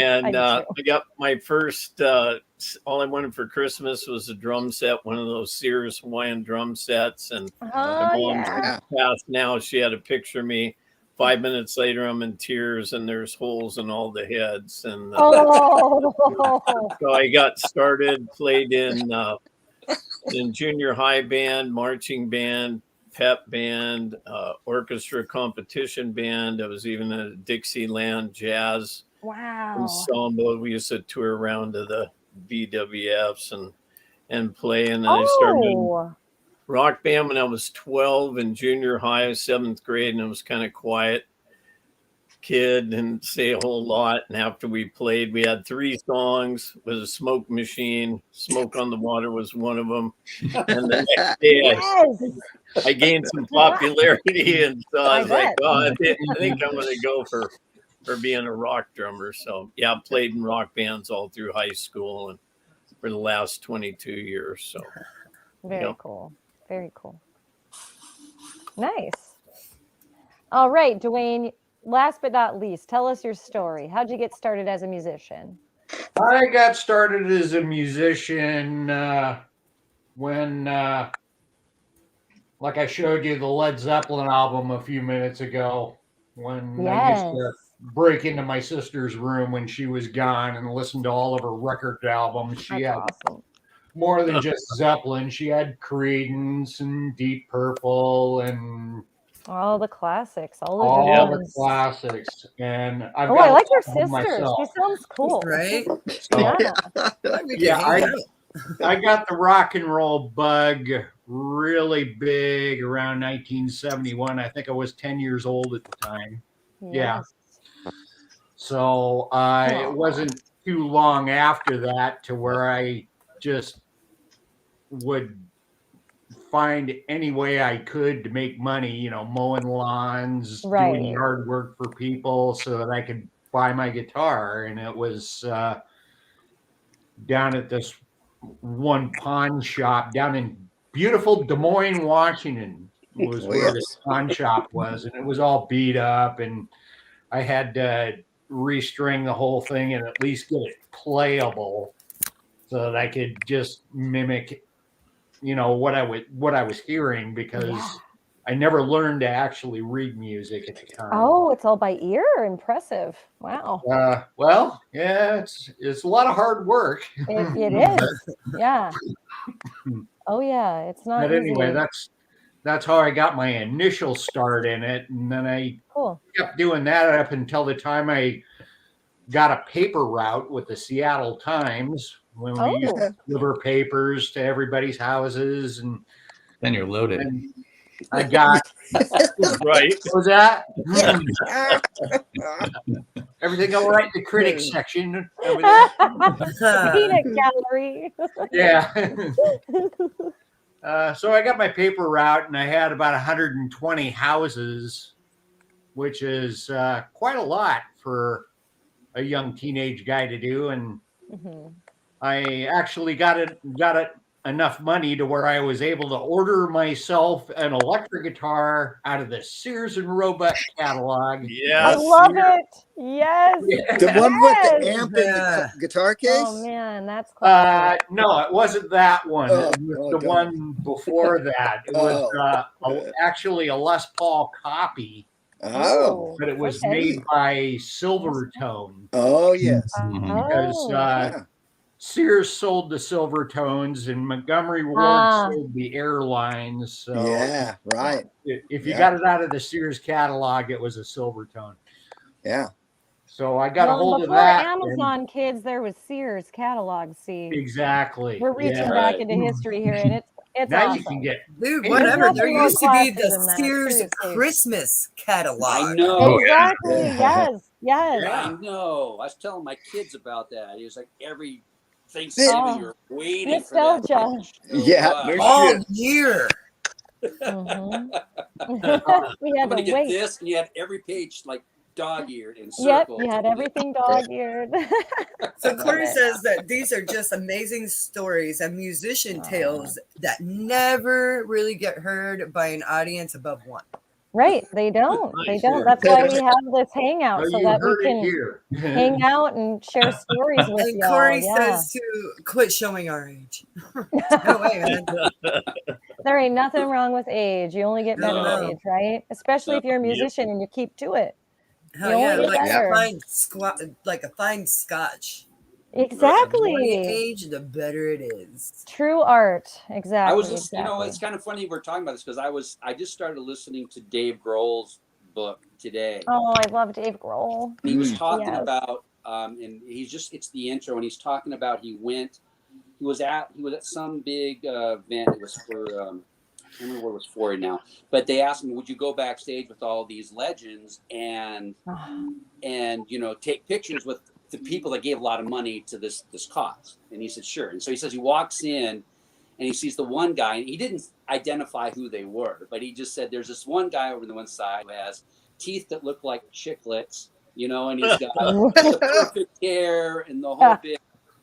[SPEAKER 7] And I got my first, all I wanted for Christmas was a drum set, one of those Sears Hawaiian drum sets. And my mom passed now. She had a picture of me. 5 minutes later, I'm in tears and there's holes in all the heads. And so I got started, played in junior high band, marching band, pep band, orchestra competition band. I was even in a Dixieland jazz ensemble. We used to tour around to the BWFs and play. And then I started rock band when I was 12 in junior high, 7th grade, and I was kind of quiet kid, didn't say a whole lot. And after we played, we had 3 songs with a smoke machine. Smoke on the Water was one of them. And the next day I gained some popularity, and so I was like, oh, I think I'm going to go for being a rock drummer. So yeah, I played in rock bands all through high school and for the last 22 years. So
[SPEAKER 2] very cool. Very cool. Nice. All right, Dwayne, last but not least, tell us your story. How'd you get started as a musician?
[SPEAKER 4] I got started as a musician when, like I showed you the Led Zeppelin album a few minutes ago, when I used to break into my sister's room when she was gone and listen to all of her record albums. She had more than just Zeppelin. She had Creedence and Deep Purple and
[SPEAKER 2] all the classics, all
[SPEAKER 4] the classics. And
[SPEAKER 2] I like your sister. Myself. She sounds cool,
[SPEAKER 1] right?
[SPEAKER 4] So, I got the rock and roll bug really big around 1971. I think I was 10 years old at the time. Yes. Yeah. So it wasn't too long after that to where I just would find any way I could to make money, mowing lawns, doing yard work for people so that I could buy my guitar. And it was down at this one pawn shop down in beautiful Des Moines, Washington was where the pawn shop was. And it was all beat up, and I had to restring the whole thing and at least get it playable so that I could just mimic, what I was hearing, because I never learned to actually read music at the time.
[SPEAKER 2] Oh, it's all by ear? Impressive. Wow.
[SPEAKER 4] Well, yeah, it's a lot of hard work.
[SPEAKER 2] It is. Yeah. Oh yeah, it's not.
[SPEAKER 4] But anyway, that's how I got my initial start in it, and then I kept doing that up until the time I got a paper route with the Seattle Times, when we used to deliver papers to everybody's houses, and
[SPEAKER 6] then you're loaded.
[SPEAKER 4] And I got
[SPEAKER 7] right.
[SPEAKER 4] What was that? Everything all right in the critics section over there.
[SPEAKER 2] Peanut gallery.
[SPEAKER 4] Yeah. So I got my paper route, and I had about 120 houses, which is quite a lot for a young teenage guy to do. And I actually got it enough money to where I was able to order myself an electric guitar out of the Sears and Roebuck catalog.
[SPEAKER 2] Yes. I love it. Yes.
[SPEAKER 5] The one with the amp and the guitar case?
[SPEAKER 2] Oh man, that's cool.
[SPEAKER 4] No, it wasn't that one. It was the one before that. It was actually a Les Paul copy.
[SPEAKER 5] Oh.
[SPEAKER 4] But it was made by Silvertone.
[SPEAKER 5] Oh, yes.
[SPEAKER 4] Because Sears sold the Silvertones and Montgomery Ward sold the Airlines. So
[SPEAKER 5] yeah, right.
[SPEAKER 4] If you got it out of the Sears catalog, it was a Silvertone.
[SPEAKER 5] Yeah.
[SPEAKER 4] So I got a hold of that.
[SPEAKER 2] Before Amazon, kids, there was Sears catalog. See,
[SPEAKER 4] exactly.
[SPEAKER 2] We're reaching back into history here, and it's
[SPEAKER 4] now
[SPEAKER 2] awesome.
[SPEAKER 4] You can get
[SPEAKER 1] whatever. There used to be the Sears Christmas catalog.
[SPEAKER 3] I know.
[SPEAKER 2] Exactly. Yes. Yes.
[SPEAKER 3] I know. I was telling my kids about that. It was like every Thanksgiving you're waiting
[SPEAKER 2] nostalgia.
[SPEAKER 3] for that.
[SPEAKER 5] Yeah.
[SPEAKER 1] All year.
[SPEAKER 2] We had to
[SPEAKER 3] get
[SPEAKER 2] wait.
[SPEAKER 3] this, and you had every page like dog-eared in circles.
[SPEAKER 2] Yep, you had everything dog-eared.
[SPEAKER 1] So Corey says that these are just amazing stories and musician tales that never really get heard by an audience above one.
[SPEAKER 2] Right, they don't. They don't. That's why we have this hangout, so that we can hang out and share stories with
[SPEAKER 1] and
[SPEAKER 2] y'all.
[SPEAKER 1] Corey says to quit showing our age. No way, man.
[SPEAKER 2] There ain't nothing wrong with age. You only get better with age, right? Especially if you're a musician and you keep to it.
[SPEAKER 1] Hell yeah, like a fine scotch.
[SPEAKER 2] Exactly.
[SPEAKER 1] The more you age, the better it is.
[SPEAKER 2] True art. Exactly.
[SPEAKER 3] I was just, it's kind of funny we're talking about this because I just started listening to Dave Grohl's book today.
[SPEAKER 2] Oh, I love Dave Grohl.
[SPEAKER 3] He was talking about, and it's the intro, and he's talking about he was at some big event. It was for, I don't remember what it was for now, but they asked him, would you go backstage with all these legends and take pictures with the people that gave a lot of money to this cause? And he said, sure. And so he says he walks in and he sees the one guy, and he didn't identify who they were, but he just said, there's this one guy over on the one side who has teeth that look like chiclets, and he's got the perfect hair and the whole bit.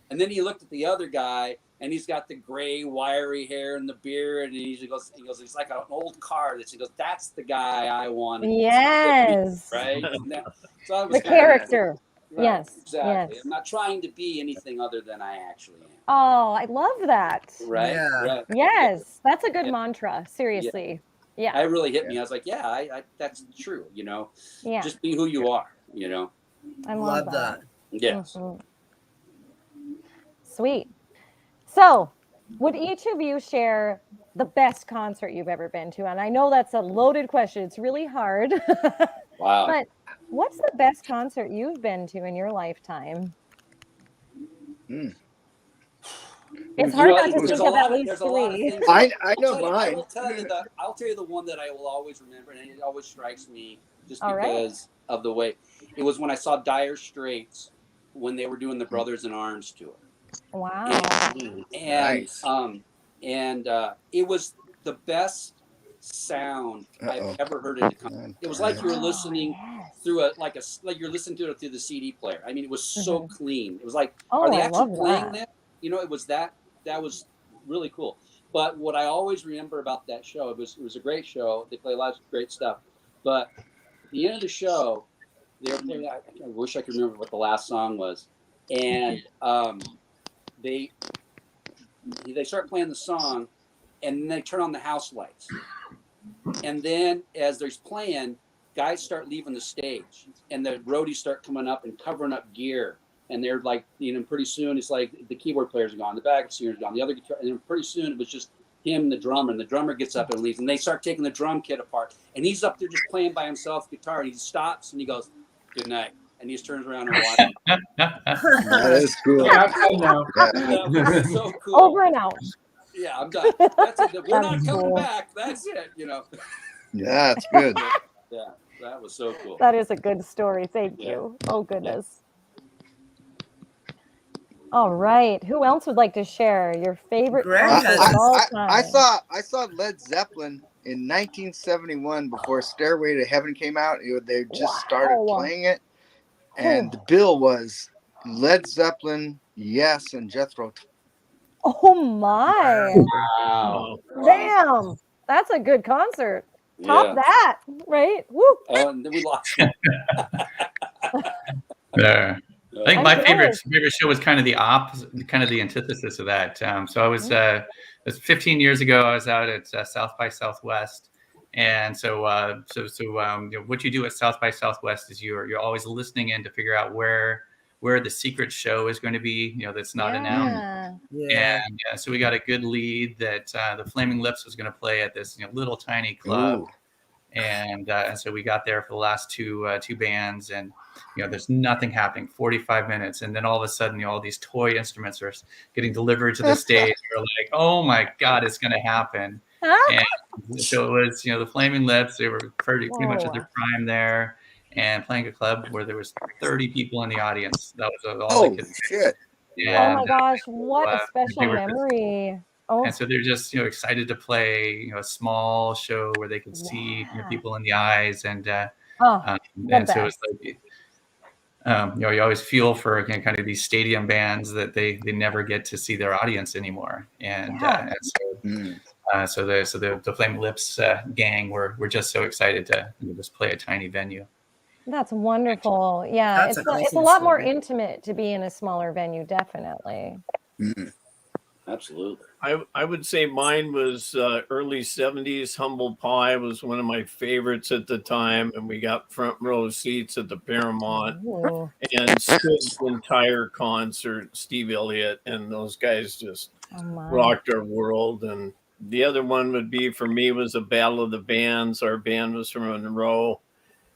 [SPEAKER 3] And then he looked at the other guy and he's got the gray, wiry hair and the beard, and he goes, he's like an old car. He goes, that's the guy I want.
[SPEAKER 2] Yes.
[SPEAKER 3] Right. So I was
[SPEAKER 2] The character.
[SPEAKER 3] Right,
[SPEAKER 2] Yes.
[SPEAKER 3] exactly.
[SPEAKER 2] Yes.
[SPEAKER 3] I'm not trying to be anything other than I actually am.
[SPEAKER 2] Oh, I love that.
[SPEAKER 3] Right.
[SPEAKER 1] Yeah.
[SPEAKER 3] Right.
[SPEAKER 2] Yes, that's a good mantra. Seriously. Yeah.
[SPEAKER 3] It really hit me. I was like, yeah, I that's true.
[SPEAKER 2] Yeah.
[SPEAKER 3] Just be who you are.
[SPEAKER 2] I love that.
[SPEAKER 3] Yes.
[SPEAKER 2] Mhm. Sweet. So, would each of you share the best concert you've ever been to? And I know that's a loaded question. It's really hard.
[SPEAKER 3] Wow.
[SPEAKER 2] But what's the best concert you've been to in your lifetime? It's hard not to think of at least three.
[SPEAKER 5] I know mine.
[SPEAKER 3] I'll tell you the one that I will always remember, and it always strikes me just
[SPEAKER 2] All
[SPEAKER 3] because of the way it was when I saw Dire Straits when they were doing the Brothers in Arms tour.
[SPEAKER 2] Wow.
[SPEAKER 3] And
[SPEAKER 5] Nice.
[SPEAKER 3] It was the best sound I've ever heard in the concert. It was like you were listening through like you're listening to it through the CD player. I mean, it was so clean. It was like, are they actually playing that? It was that was really cool. But what I always remember about that show, it was a great show. They play a lot of great stuff. But at the end of the show, they were playing, I wish I could remember what the last song was. And they start playing the song, and then they turn on the house lights. And then as they're playing, guys start leaving the stage, and the roadies start coming up and covering up gear. And they're like, pretty soon it's like the keyboard players are gone, the backup singer's gone, the other guitar, and then pretty soon it was just him and the drummer. And the drummer gets up and leaves, and they start taking the drum kit apart. And he's up there just playing by himself guitar, and he stops and he goes, "Good night," and he just turns around and watches.
[SPEAKER 5] That is cool.
[SPEAKER 4] Yeah, I know.
[SPEAKER 3] That was so cool.
[SPEAKER 2] Over and out.
[SPEAKER 3] Yeah, I'm done. That's it. We're not coming
[SPEAKER 2] cool.
[SPEAKER 3] back. That's it.
[SPEAKER 5] Yeah, that's good.
[SPEAKER 3] Yeah, that was so cool.
[SPEAKER 2] That is a good story. Thank you. Oh, goodness. All right. Who else would like to share your favorite concert of all time?
[SPEAKER 5] I saw Led Zeppelin in 1971 before Stairway to Heaven came out. They just started playing it, and the bill was Led Zeppelin, Yes, and Jethro.
[SPEAKER 2] Oh my!
[SPEAKER 3] Wow!
[SPEAKER 2] Damn, that's a good concert. Top that, right? Woo!
[SPEAKER 3] Oh, and then we lost it.
[SPEAKER 6] Yeah. I think my favorite show was kind of the opposite, kind of the antithesis of that. So I was, it was 15 years ago. I was out at South by Southwest, and so what you do at South by Southwest is you're always listening in to figure out where the secret show is going to be. That's not announced.
[SPEAKER 1] Yeah.
[SPEAKER 6] And so we got a good lead that the Flaming Lips was going to play at this little tiny club. Ooh. And so we got there for the last two bands, and there's nothing happening. 45 minutes, and then all of a sudden, all these toy instruments are getting delivered to the stage. We're like, oh my god, it's going to happen! And so it was, the Flaming Lips. They were pretty much at their prime there, and playing a club where there was 30 people in the audience. That was all I could say.
[SPEAKER 5] Shit!
[SPEAKER 2] And, oh my gosh, what a special memory!
[SPEAKER 6] And so they're just excited to play a small show where they could see people in the eyes, and so it's like you always feel for kind of these stadium bands that they never get to see their audience anymore, and so the Flaming Lips gang we're just so excited to just play a tiny venue.
[SPEAKER 2] That's wonderful. Yeah, it's a lot more intimate to be in a smaller venue, definitely.
[SPEAKER 5] Mm-hmm.
[SPEAKER 3] Absolutely.
[SPEAKER 7] I would say mine was early 70s. Humble Pie was one of my favorites at the time, and we got front row seats at the Paramount.
[SPEAKER 2] Ooh.
[SPEAKER 7] And stood the entire concert. Steve Elliott and those guys just rocked our world. And the other one would be, for me, was a Battle of the Bands. Our band was from Monroe,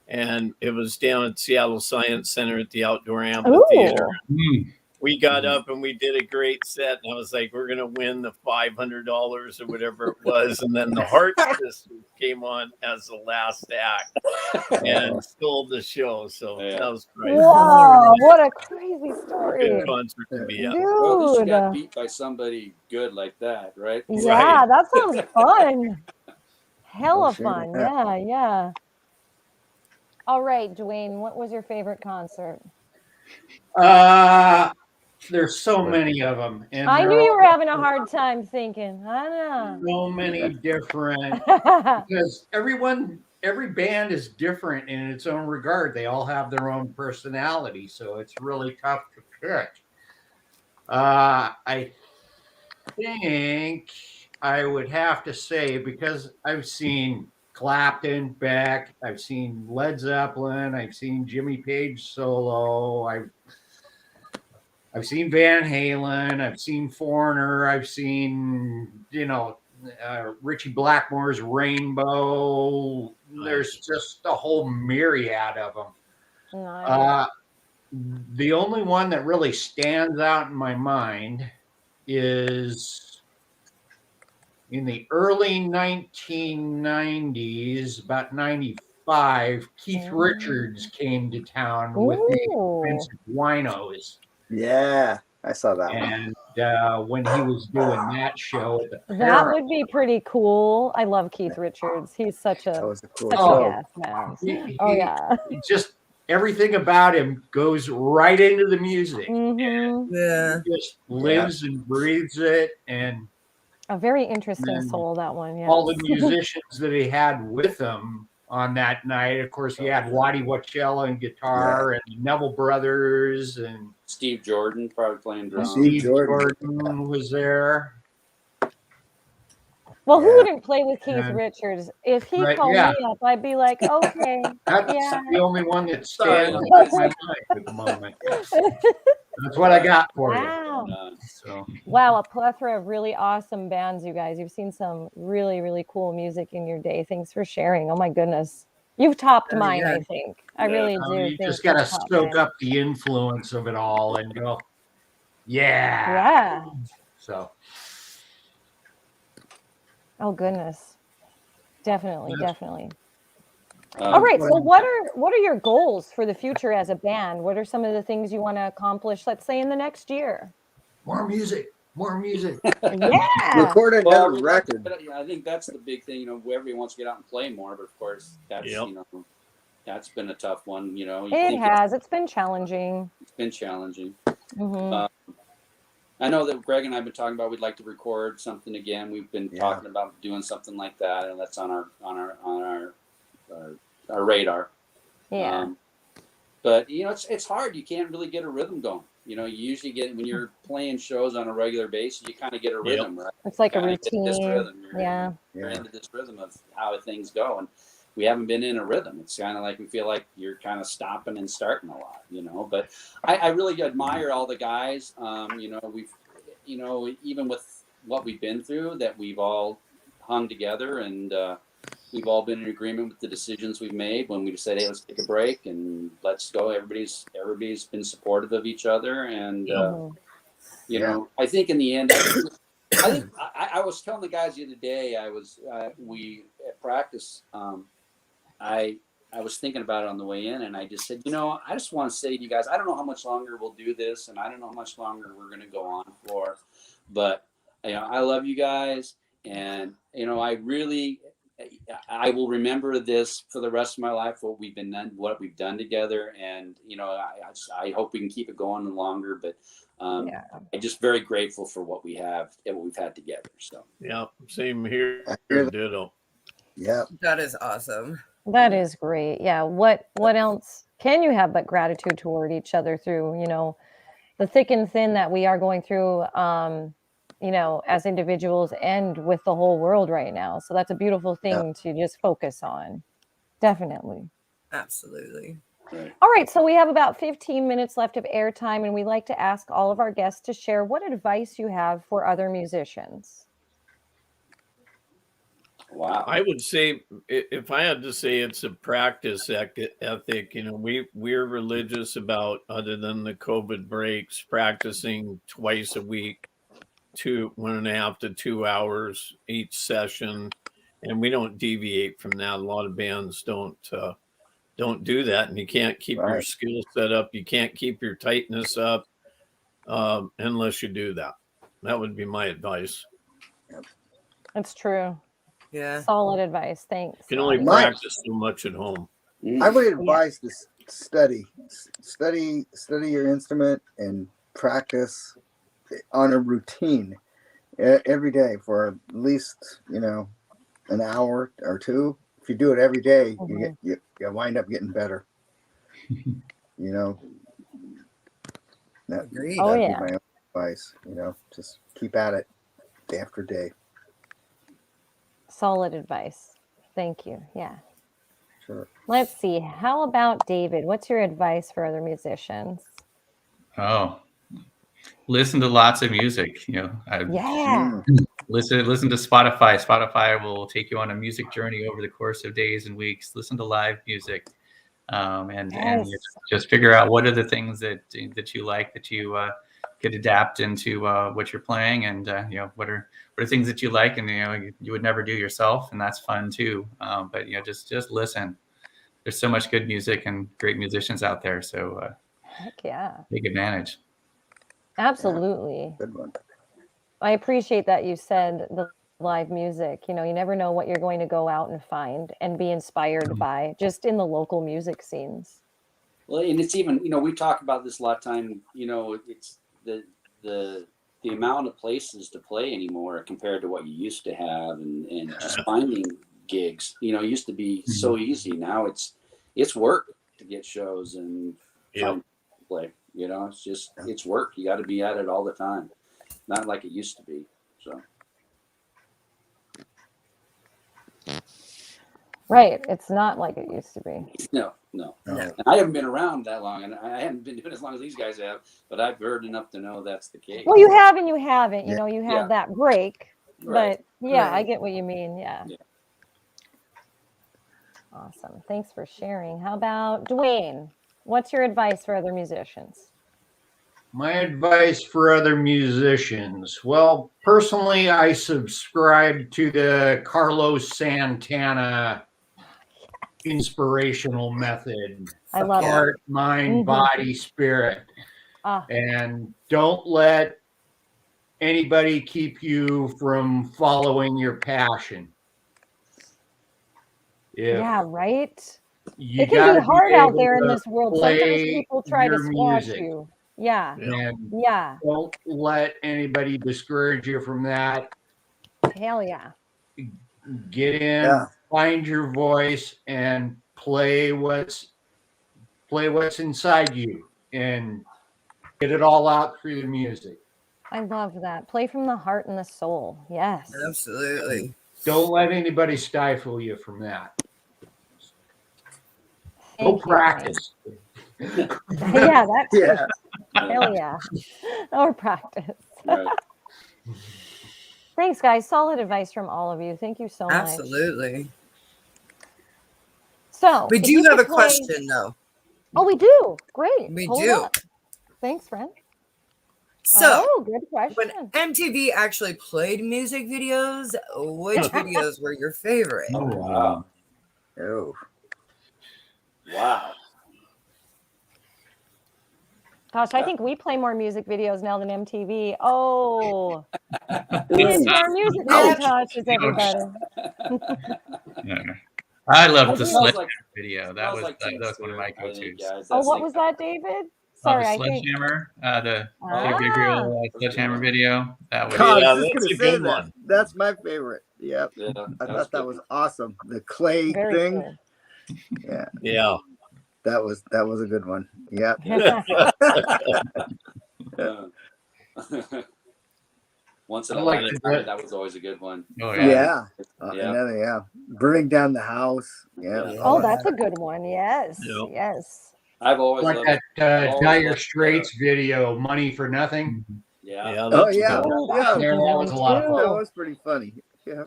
[SPEAKER 7] and it was down at Seattle Science Center at the Outdoor Amphitheater. We got up and we did a great set, and I was like, we're going to win the $500 or whatever it was. And then the Heart Sisters came on as the last act and stole the show. So that was great.
[SPEAKER 2] Wow, what a crazy story.
[SPEAKER 7] Good concert to be at.
[SPEAKER 3] Well, at least you got beat by somebody good like that, right?
[SPEAKER 2] Yeah, that sounds fun. Hella fun. Yeah. All right, Dwayne, what was your favorite concert?
[SPEAKER 4] There's so many of them, and
[SPEAKER 2] I
[SPEAKER 4] they're
[SPEAKER 2] knew you
[SPEAKER 4] all
[SPEAKER 2] were having a hard time thinking. I
[SPEAKER 4] so many different
[SPEAKER 2] know.
[SPEAKER 4] because every band is different in its own regard. They all have their own personality, so it's really tough to pick. I think I would have to say, because I've seen Clapton, Beck, I've seen Led Zeppelin, I've seen Jimmy Page solo, I've seen Van Halen, I've seen Foreigner, I've seen Richie Blackmore's Rainbow. There's just a whole myriad of them.
[SPEAKER 2] Nice.
[SPEAKER 4] The only one that really stands out in my mind is in the early 1990s, about 95, Keith Richards came to town with the
[SPEAKER 2] Ooh.
[SPEAKER 4] Expensive Winos.
[SPEAKER 5] Yeah, I saw that one.
[SPEAKER 4] And when he was doing that show at the
[SPEAKER 2] That would be pretty cool. I love Keith Richards. He's such
[SPEAKER 5] That
[SPEAKER 2] a
[SPEAKER 5] was a cool
[SPEAKER 2] such
[SPEAKER 5] show.
[SPEAKER 2] a gas man.
[SPEAKER 4] he
[SPEAKER 2] Yeah.
[SPEAKER 4] just everything about him goes right into the music.
[SPEAKER 2] Mm-hmm.
[SPEAKER 1] Yeah.
[SPEAKER 4] He just lives and breathes it, and
[SPEAKER 2] A very interesting
[SPEAKER 4] then
[SPEAKER 2] soul, that one. Yes.
[SPEAKER 4] all the musicians that he had with him on that night. Of course, he had Waddy Wachella and guitar, and the Neville Brothers, and
[SPEAKER 3] Steve Jordan probably playing drums.
[SPEAKER 4] Steve Jordan was there.
[SPEAKER 2] Well, who
[SPEAKER 5] Yeah.
[SPEAKER 2] wouldn't play with Keith
[SPEAKER 4] And-
[SPEAKER 2] Richards? If he
[SPEAKER 4] Right,
[SPEAKER 2] called
[SPEAKER 4] yeah.
[SPEAKER 2] me up, I'd be like, okay.
[SPEAKER 4] That's
[SPEAKER 2] Yeah.
[SPEAKER 4] the only one that
[SPEAKER 3] Sorry,
[SPEAKER 4] stands
[SPEAKER 3] guys.
[SPEAKER 4] out in my life at the moment. That's what I got for you.
[SPEAKER 2] Wow.
[SPEAKER 4] So
[SPEAKER 2] Wow, a plethora of really awesome bands, you guys. You've seen some really, really cool music in your day. Thanks for sharing. Oh my goodness. You've topped mine,
[SPEAKER 1] yeah.
[SPEAKER 2] I think. I really do
[SPEAKER 4] you
[SPEAKER 2] think
[SPEAKER 4] just got to
[SPEAKER 2] you've topped
[SPEAKER 4] soak
[SPEAKER 2] mine.
[SPEAKER 4] up the influence of it all and go, yeah.
[SPEAKER 2] Yeah.
[SPEAKER 4] So
[SPEAKER 2] Oh goodness. Definitely,
[SPEAKER 4] Yes.
[SPEAKER 2] definitely. All right. So what are your goals for the future as a band? What are some of the things you want to accomplish, let's say in the next year?
[SPEAKER 4] more music.
[SPEAKER 2] Yeah.
[SPEAKER 5] Record
[SPEAKER 3] Well,
[SPEAKER 5] another record.
[SPEAKER 3] I think that's the big thing. Everybody wants to get out and play more, but of course, that's that's been a tough one.
[SPEAKER 2] It has. It's been challenging.
[SPEAKER 3] It's been challenging.
[SPEAKER 2] Mhm.
[SPEAKER 3] I know that Greg and I have been talking about we'd like to record something again. We've been talking about doing something like that, and that's on our radar.
[SPEAKER 2] Yeah.
[SPEAKER 3] But it's hard. You can't really get a rhythm going. You usually get when you're playing shows on a regular basis, you kind of get a rhythm, right?
[SPEAKER 2] It's like a
[SPEAKER 3] Kinda get this
[SPEAKER 2] routine.
[SPEAKER 3] rhythm. You're
[SPEAKER 2] Yeah.
[SPEAKER 3] into this rhythm of how things go, and we haven't been in a rhythm. It's kind of like we feel like you're kind of stopping and starting a lot, But I really admire all the guys. We've, even with what we've been through, that we've all hung together, and we've all been in agreement with the decisions we've made when we said, "Hey, let's take a break and let's go." Everybody's been supportive of each other, and I think in the end, I was telling the guys the other day. We at practice. I was thinking about it on the way in, and I just said, I just want to say to you guys, I don't know how much longer we'll do this, and I don't know how much longer we're going to go on for, but I love you guys, and I will remember this for the rest of my life. What we've done together, and I hope we can keep it going longer. But I'm just very grateful for what we have and what we've had together. So
[SPEAKER 7] yeah, same here. Ditto.
[SPEAKER 5] Yeah,
[SPEAKER 1] that is awesome.
[SPEAKER 2] That is great. Yeah. What else can you have but gratitude toward each other through, the thick and thin that we are going through, as individuals and with the whole world right now. So that's a beautiful thing to just focus on. Definitely.
[SPEAKER 1] Absolutely.
[SPEAKER 2] All right. So we have about 15 minutes left of airtime, and we like to ask all of our guests to share what advice you have for other musicians.
[SPEAKER 3] Wow.
[SPEAKER 7] I would say, if I had to say, it's a practice ethic. We're religious about, other than the COVID breaks, practicing twice a week, 1.5 to 2 hours each session, and we don't deviate from that. A lot of bands don't do that, and you can't keep your skill set up. You can't keep your tightness up unless you do that. That would be my advice.
[SPEAKER 2] It's true.
[SPEAKER 1] Yeah.
[SPEAKER 2] Solid advice. Thanks.
[SPEAKER 7] You can only practice so much at home.
[SPEAKER 5] I would advise to study your instrument and practice on a routine every day for at least, an hour or two. If you do it every day, you wind up getting better.
[SPEAKER 1] Agreed.
[SPEAKER 5] That'd be my own advice. Just keep at it day after day.
[SPEAKER 2] Solid advice. Thank you. Yeah.
[SPEAKER 5] Sure.
[SPEAKER 2] Let's see. How about David? What's your advice for other musicians?
[SPEAKER 6] Oh, listen to lots of music. Listen to Spotify. Spotify will take you on a music journey over the course of days and weeks. Listen to live music, and just figure out what are the things that you like, that you could adapt into what you're playing, and what are things that you like and you would never do yourself, and that's fun too. But just listen. There's so much good music and great musicians out there, so
[SPEAKER 2] heck yeah,
[SPEAKER 6] take advantage.
[SPEAKER 2] Absolutely.
[SPEAKER 5] Yeah, good one.
[SPEAKER 2] I appreciate that you said the live music. You never know what you're going to go out and find and be inspired by just in the local music scenes.
[SPEAKER 3] Well, and it's even, we talk about this a lot of time, it's the amount of places to play anymore compared to what you used to have, and just finding gigs, it used to be so easy. Now it's work to get shows and play, it's work. You got to be at it all the time. Not like it used to be. So.
[SPEAKER 2] Right. It's not like it used to be.
[SPEAKER 3] No. And I haven't been around that long, and I haven't been doing it as long as these guys have, but I've heard enough to know that's the case.
[SPEAKER 2] Well, you have and you haven't. You have that break.
[SPEAKER 3] Right.
[SPEAKER 2] But I get what you mean. Yeah. Awesome. Thanks for sharing. How about Dwayne? What's your advice for other musicians?
[SPEAKER 4] My advice for other musicians. Well, personally, I subscribe to the Carlos Santana inspirational method.
[SPEAKER 2] I love
[SPEAKER 4] heart, mind, body, spirit. And don't let anybody keep you from following your passion.
[SPEAKER 2] Right. It can be hard out there in this world. Sometimes people try to squash you. Yeah.
[SPEAKER 4] And don't let anybody discourage you from that.
[SPEAKER 2] Hell yeah.
[SPEAKER 4] Get in, find your voice, and play what's inside you, and get it all out through the music.
[SPEAKER 2] I love that. Play from the heart and the soul. Yes.
[SPEAKER 1] Absolutely.
[SPEAKER 4] Don't let anybody stifle you from that. Go practice.
[SPEAKER 2] Hell yeah. Or practice.
[SPEAKER 3] Right.
[SPEAKER 2] Thanks, guys. Solid advice from all of you. Thank you so much.
[SPEAKER 1] Absolutely.
[SPEAKER 2] So
[SPEAKER 1] we do have a question, though.
[SPEAKER 2] Oh, we do. Great.
[SPEAKER 1] We
[SPEAKER 2] Hold
[SPEAKER 1] do.
[SPEAKER 2] up. Thanks, friend.
[SPEAKER 1] So,
[SPEAKER 2] good question.
[SPEAKER 1] When MTV actually played music videos, which videos were your favorite?
[SPEAKER 3] Oh, wow.
[SPEAKER 5] Oh.
[SPEAKER 3] Wow.
[SPEAKER 2] Gosh, I think we play more music videos now than MTV. Oh. It's our music montages, everybody.
[SPEAKER 6] I love the Sledgehammer video. That was one of my go-tos.
[SPEAKER 2] Oh, what was that, David? Sorry,
[SPEAKER 6] the Sledgehammer, the Gabriel Sledgehammer video. That was
[SPEAKER 5] that's a good one. That's my favorite. Yep. I thought that was awesome. The clay thing. Cool.
[SPEAKER 7] Yeah.
[SPEAKER 5] That was a good one. Yeah.
[SPEAKER 3] Once in a lifetime, that was always a good one.
[SPEAKER 6] Oh
[SPEAKER 5] yeah. Another burning down the house. Yeah.
[SPEAKER 2] Oh, that's a good one. Yes.
[SPEAKER 7] Yep.
[SPEAKER 2] Yes.
[SPEAKER 3] I've always
[SPEAKER 4] like
[SPEAKER 3] loved
[SPEAKER 4] that Dire Straits video, "Money for Nothing."
[SPEAKER 3] Yeah.
[SPEAKER 5] Oh yeah.
[SPEAKER 2] That
[SPEAKER 4] was a lot of fun.
[SPEAKER 5] That was pretty funny. Yeah.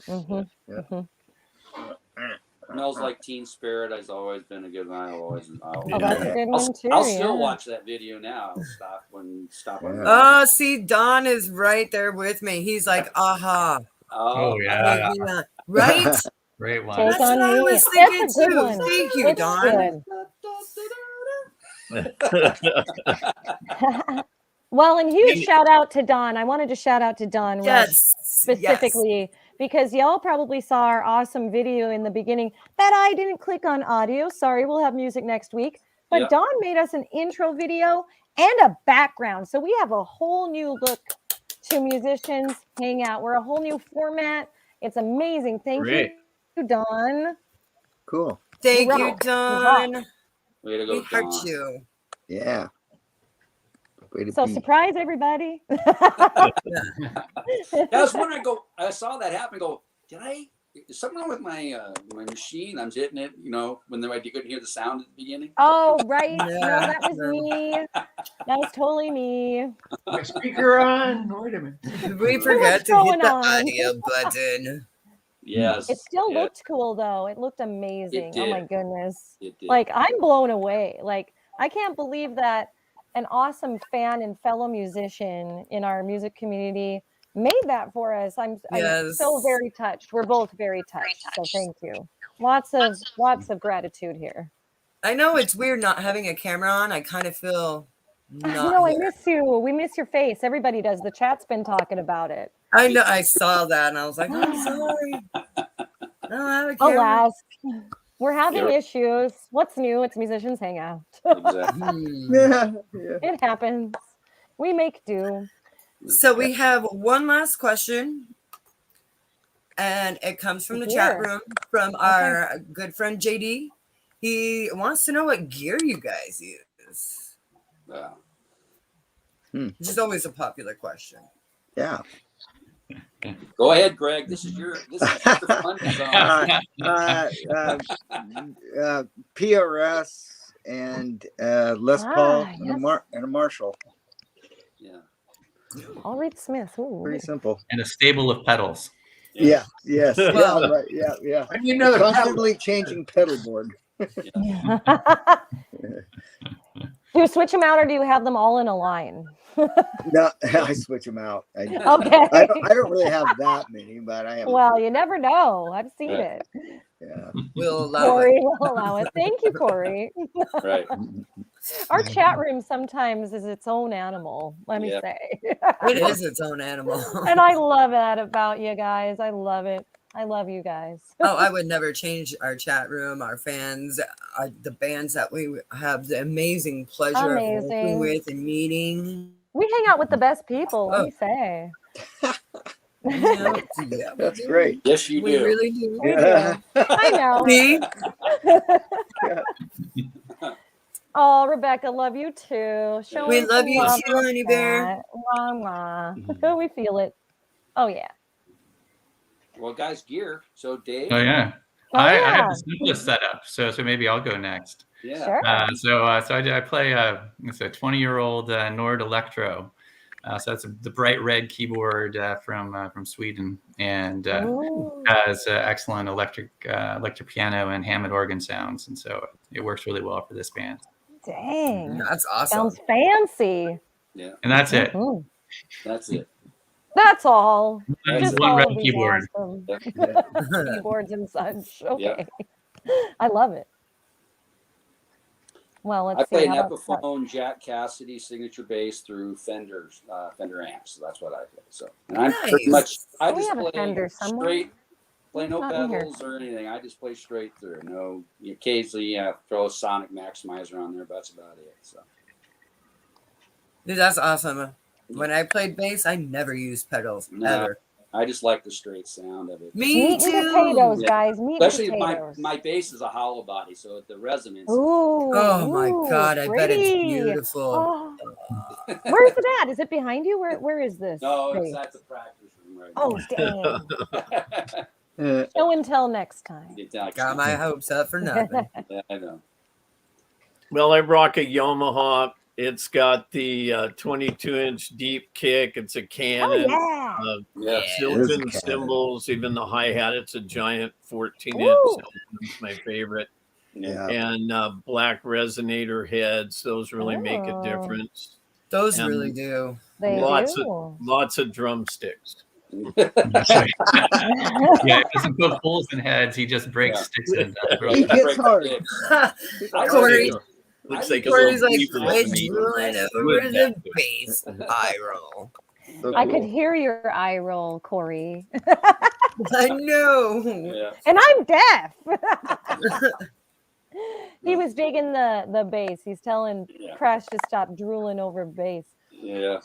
[SPEAKER 3] Smells Like Teen Spirit has always been a good one.
[SPEAKER 2] That's a good one too.
[SPEAKER 3] I'll still watch that video now. Stop.
[SPEAKER 1] Oh, see, Don is right there with me. He's like, aha.
[SPEAKER 3] Oh
[SPEAKER 6] yeah.
[SPEAKER 1] Right?
[SPEAKER 6] Great one.
[SPEAKER 2] Take
[SPEAKER 1] That's
[SPEAKER 2] on
[SPEAKER 1] what I
[SPEAKER 2] me.
[SPEAKER 1] was thinking
[SPEAKER 2] That's a good
[SPEAKER 1] too.
[SPEAKER 2] one.
[SPEAKER 1] Thank you,
[SPEAKER 2] It's
[SPEAKER 1] Don.
[SPEAKER 2] Well, and huge shout out to Don. I wanted to shout out to Don Rush
[SPEAKER 1] Yes.
[SPEAKER 2] specifically because y'all probably saw our awesome video in the beginning that I didn't click on audio. Sorry, we'll have music next week. But Don made us an intro video, and a background. So we have a whole new look to Musicians Hangout. We're a whole new format. It's amazing. Thank
[SPEAKER 7] Great.
[SPEAKER 2] you, Don.
[SPEAKER 5] Cool.
[SPEAKER 1] Thank
[SPEAKER 2] You
[SPEAKER 1] you,
[SPEAKER 2] rock.
[SPEAKER 1] Don.
[SPEAKER 3] Way to
[SPEAKER 1] We
[SPEAKER 3] go,
[SPEAKER 1] heart
[SPEAKER 3] Don.
[SPEAKER 1] you.
[SPEAKER 5] Yeah. Way to
[SPEAKER 2] So
[SPEAKER 5] be.
[SPEAKER 2] surprise everybody.
[SPEAKER 3] I was wondering. I saw that happen. Is something wrong with my my machine? I'm hitting it. When I couldn't hear the sound at the beginning.
[SPEAKER 2] Oh, right. No,
[SPEAKER 1] Yeah.
[SPEAKER 2] that was me. That was totally me.
[SPEAKER 4] My speaker on. Wait a minute.
[SPEAKER 1] We forgot to
[SPEAKER 2] going
[SPEAKER 1] hit the
[SPEAKER 2] on?
[SPEAKER 1] audio button.
[SPEAKER 3] Yes.
[SPEAKER 2] It still
[SPEAKER 3] yeah,
[SPEAKER 2] looked cool though. It looked amazing.
[SPEAKER 3] It
[SPEAKER 2] Oh my
[SPEAKER 3] did.
[SPEAKER 2] goodness.
[SPEAKER 3] It did.
[SPEAKER 2] Like I'm blown away. Like I can't believe that an awesome fan and fellow musician in our music community made that for us. I'm
[SPEAKER 1] Yes.
[SPEAKER 2] so very touched. We're both very touched. So thank you. Lots of gratitude here.
[SPEAKER 1] I know it's weird not having a camera on. I kind of feel not
[SPEAKER 2] I
[SPEAKER 1] here.
[SPEAKER 2] miss you. We miss your face. Everybody does. The chat's been talking about it.
[SPEAKER 1] I know. I saw that and I was like, I'm sorry. I don't have a camera.
[SPEAKER 2] Alas, we're having
[SPEAKER 3] Yeah.
[SPEAKER 2] issues. What's new? It's Musicians Hangout.
[SPEAKER 3] Exactly.
[SPEAKER 5] Yeah.
[SPEAKER 2] It happens. We make do.
[SPEAKER 1] So we have one last question, and it comes from the chat room from our good friend JD. He wants to know what gear you guys use.
[SPEAKER 3] Wow.
[SPEAKER 1] Which is always a popular question.
[SPEAKER 5] Yeah.
[SPEAKER 3] Go ahead, Greg. This is your fun zone.
[SPEAKER 5] PRS and Les Paul
[SPEAKER 2] yes.
[SPEAKER 5] and a Marshall.
[SPEAKER 3] Yeah.
[SPEAKER 2] Paul Reed Smith. Ooh.
[SPEAKER 5] Pretty simple.
[SPEAKER 6] And a stable of pedals.
[SPEAKER 5] Yeah. Yes.
[SPEAKER 1] Well,
[SPEAKER 5] yeah. Right. Yeah. Yeah.
[SPEAKER 4] And you know the pedal.
[SPEAKER 5] Constantly changing pedal board.
[SPEAKER 2] Do you switch them out or do you have them all in a line?
[SPEAKER 5] No, I switch them out.
[SPEAKER 2] Okay.
[SPEAKER 5] I don't really have that many, but I have.
[SPEAKER 2] Well, you never know. I've seen it.
[SPEAKER 5] Yeah.
[SPEAKER 1] We'll allow
[SPEAKER 2] Corey
[SPEAKER 1] it.
[SPEAKER 2] will allow it. Thank you, Corey.
[SPEAKER 3] Right.
[SPEAKER 2] Our chat room sometimes is its own animal, let me say.
[SPEAKER 1] It is its own animal.
[SPEAKER 2] And I love that about you guys. I love it. I love you guys.
[SPEAKER 1] Oh, I would never change our chat room, our fans, the bands that we have the amazing pleasure of working with and meeting.
[SPEAKER 2] We hang out with the best people, let me say.
[SPEAKER 1] Yeah,
[SPEAKER 5] that's great.
[SPEAKER 3] Yes, you do.
[SPEAKER 1] We really do.
[SPEAKER 5] Yeah.
[SPEAKER 2] I know.
[SPEAKER 1] See?
[SPEAKER 2] Oh, Rebecca, love you too.
[SPEAKER 1] We love you too, honey bear.
[SPEAKER 2] We feel it. Oh, yeah.
[SPEAKER 3] Well, guys, gear. So, Dave.
[SPEAKER 6] Oh yeah. I have the simplest setup, so maybe I'll go next.
[SPEAKER 3] Yeah.
[SPEAKER 2] Sure.
[SPEAKER 6] So I play it's a 20-year-old Nord Electro. So that's the bright red keyboard from Sweden, and has excellent electric piano and Hammond organ sounds, and so it works really well for this band.
[SPEAKER 2] Dang,
[SPEAKER 1] that's awesome.
[SPEAKER 2] Sounds fancy.
[SPEAKER 3] Yeah,
[SPEAKER 6] and that's it.
[SPEAKER 3] That's it.
[SPEAKER 2] That's all.
[SPEAKER 6] That's
[SPEAKER 2] just
[SPEAKER 6] one
[SPEAKER 2] all
[SPEAKER 6] red
[SPEAKER 2] of these
[SPEAKER 6] keyboard.
[SPEAKER 2] awesome keyboards and such. Okay, I love it. Well, let's see.
[SPEAKER 3] I play an Epiphone Jack Cassidy signature bass through Fender amps. So that's what I play. So, and I'm pretty much I just play straight, play no pedals or anything. I just play straight through. No, occasionally throw a sonic maximizer on there, but that's about it. So,
[SPEAKER 1] dude, that's awesome. When I played bass, I never used pedals ever.
[SPEAKER 3] I just like the straight sound of it.
[SPEAKER 1] Me too.
[SPEAKER 2] Potatoes, guys. Meat
[SPEAKER 3] Especially
[SPEAKER 2] potatoes.
[SPEAKER 3] my bass is a hollow body, so the resonance.
[SPEAKER 2] Ooh,
[SPEAKER 1] oh my God! I bet it's beautiful.
[SPEAKER 2] Oh. Where's it at? Is it behind you? Where is this?
[SPEAKER 3] No, it's at the practice room right
[SPEAKER 2] now. Oh, dang. Show and tell next time.
[SPEAKER 1] Got my hopes up for nothing.
[SPEAKER 3] Yeah, I know.
[SPEAKER 7] Well, I rock a Yamaha. It's got the 22-inch deep kick. It's a Canon.
[SPEAKER 2] Oh, yeah.
[SPEAKER 7] Silken cymbals, even the hi-hat. It's a giant 14-inch. It's my favorite.
[SPEAKER 5] Yeah.
[SPEAKER 7] And black resonator heads. Those really make a difference.
[SPEAKER 1] Those really do.
[SPEAKER 2] They
[SPEAKER 7] lots of drumsticks.
[SPEAKER 6] That's right. Yeah, he doesn't put holes in heads. He just breaks sticks in.
[SPEAKER 5] He gets hard.
[SPEAKER 1] Corey.
[SPEAKER 7] Looks like
[SPEAKER 1] Corey's like quit drooling over the bass eye roll.
[SPEAKER 5] So
[SPEAKER 2] I could hear your eye roll, Corey.
[SPEAKER 1] I know.
[SPEAKER 3] Yeah.
[SPEAKER 2] And I'm deaf. He was digging the bass. He's telling Crash to stop drooling over bass.
[SPEAKER 3] Yeah.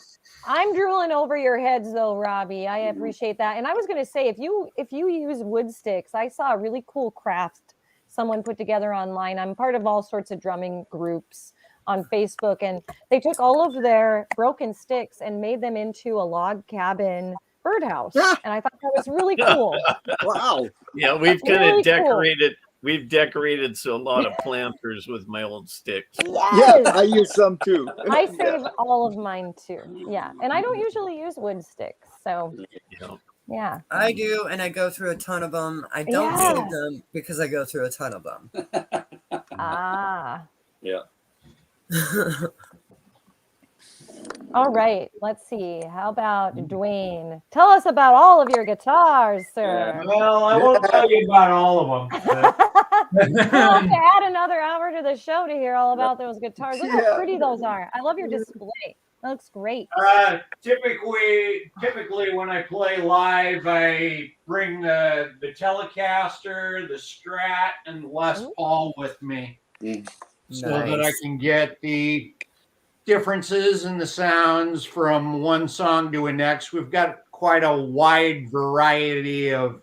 [SPEAKER 2] I'm drooling over your heads though, Robbie. I appreciate that. And I was going to say, if you use wood sticks, I saw a really cool craft someone put together online. I'm part of all sorts of drumming groups on Facebook, and they took all of their broken sticks and made them into a log cabin birdhouse. And I thought that was really cool.
[SPEAKER 5] Wow.
[SPEAKER 7] Yeah, we've kind
[SPEAKER 2] Really
[SPEAKER 7] of decorated. We've decorated a lot of planters with my old sticks.
[SPEAKER 2] Yes!
[SPEAKER 5] Yeah, I use some too.
[SPEAKER 2] I save all of mine too. Yeah. And I don't usually use wood sticks. So, yeah.
[SPEAKER 1] I do, and I go through a ton of them. I don't save them because I go through a ton of them.
[SPEAKER 2] Ah.
[SPEAKER 3] Yeah.
[SPEAKER 2] All right. Let's see. How about Dwayne? Tell us about all of your guitars, sir.
[SPEAKER 4] Well, I won't tell you about all of them.
[SPEAKER 2] We'll have to add another hour to the show to hear all about those guitars. Look how pretty those are. I love your display. That looks great.
[SPEAKER 4] Typically when I play live, I bring the Telecaster, the Strat, and Les Paul with me, so that I can get the differences in the sounds from one song to the next. We've got quite a wide variety of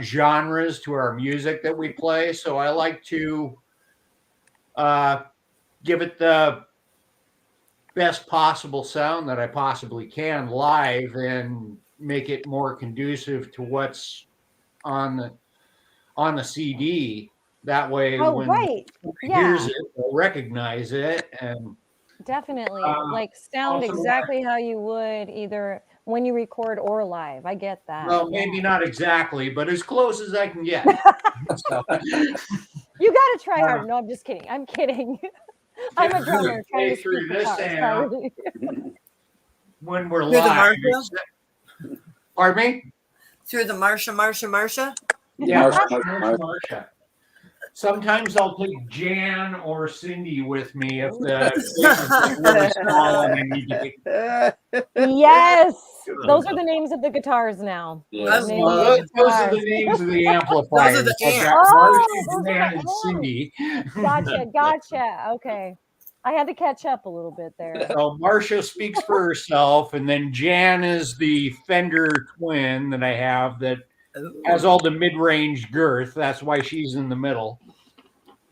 [SPEAKER 4] genres to our music that we play, so I like to give it the best possible sound that I possibly can live and make it more conducive to what's on the CD. That way, when hears it, they'll recognize it, and
[SPEAKER 2] definitely like sound exactly how you would either when you record or live. I get that.
[SPEAKER 4] Well, maybe not exactly, but as close as I can get. So.
[SPEAKER 2] You got to try harder. No, I'm just kidding. I'm kidding. I'm a drummer trying to
[SPEAKER 4] through
[SPEAKER 2] speak
[SPEAKER 4] this amp when we're
[SPEAKER 1] Through
[SPEAKER 4] live. Pardon me?
[SPEAKER 1] Through the Marsha?
[SPEAKER 4] Yeah, Marsha. Sometimes I'll take Jan or Cindy with me if the really small and I need to.
[SPEAKER 2] Yes, those are the names of the guitars now.
[SPEAKER 4] Those are the names of the amplifiers.
[SPEAKER 1] Those are the amps.
[SPEAKER 4] Marsha, Jan, and Cindy.
[SPEAKER 2] Gotcha. Okay. I had to catch up a little bit there.
[SPEAKER 4] So Marsha speaks for herself, and then Jan is the Fender twin that I have that has all the mid-range girth. That's why she's in the middle.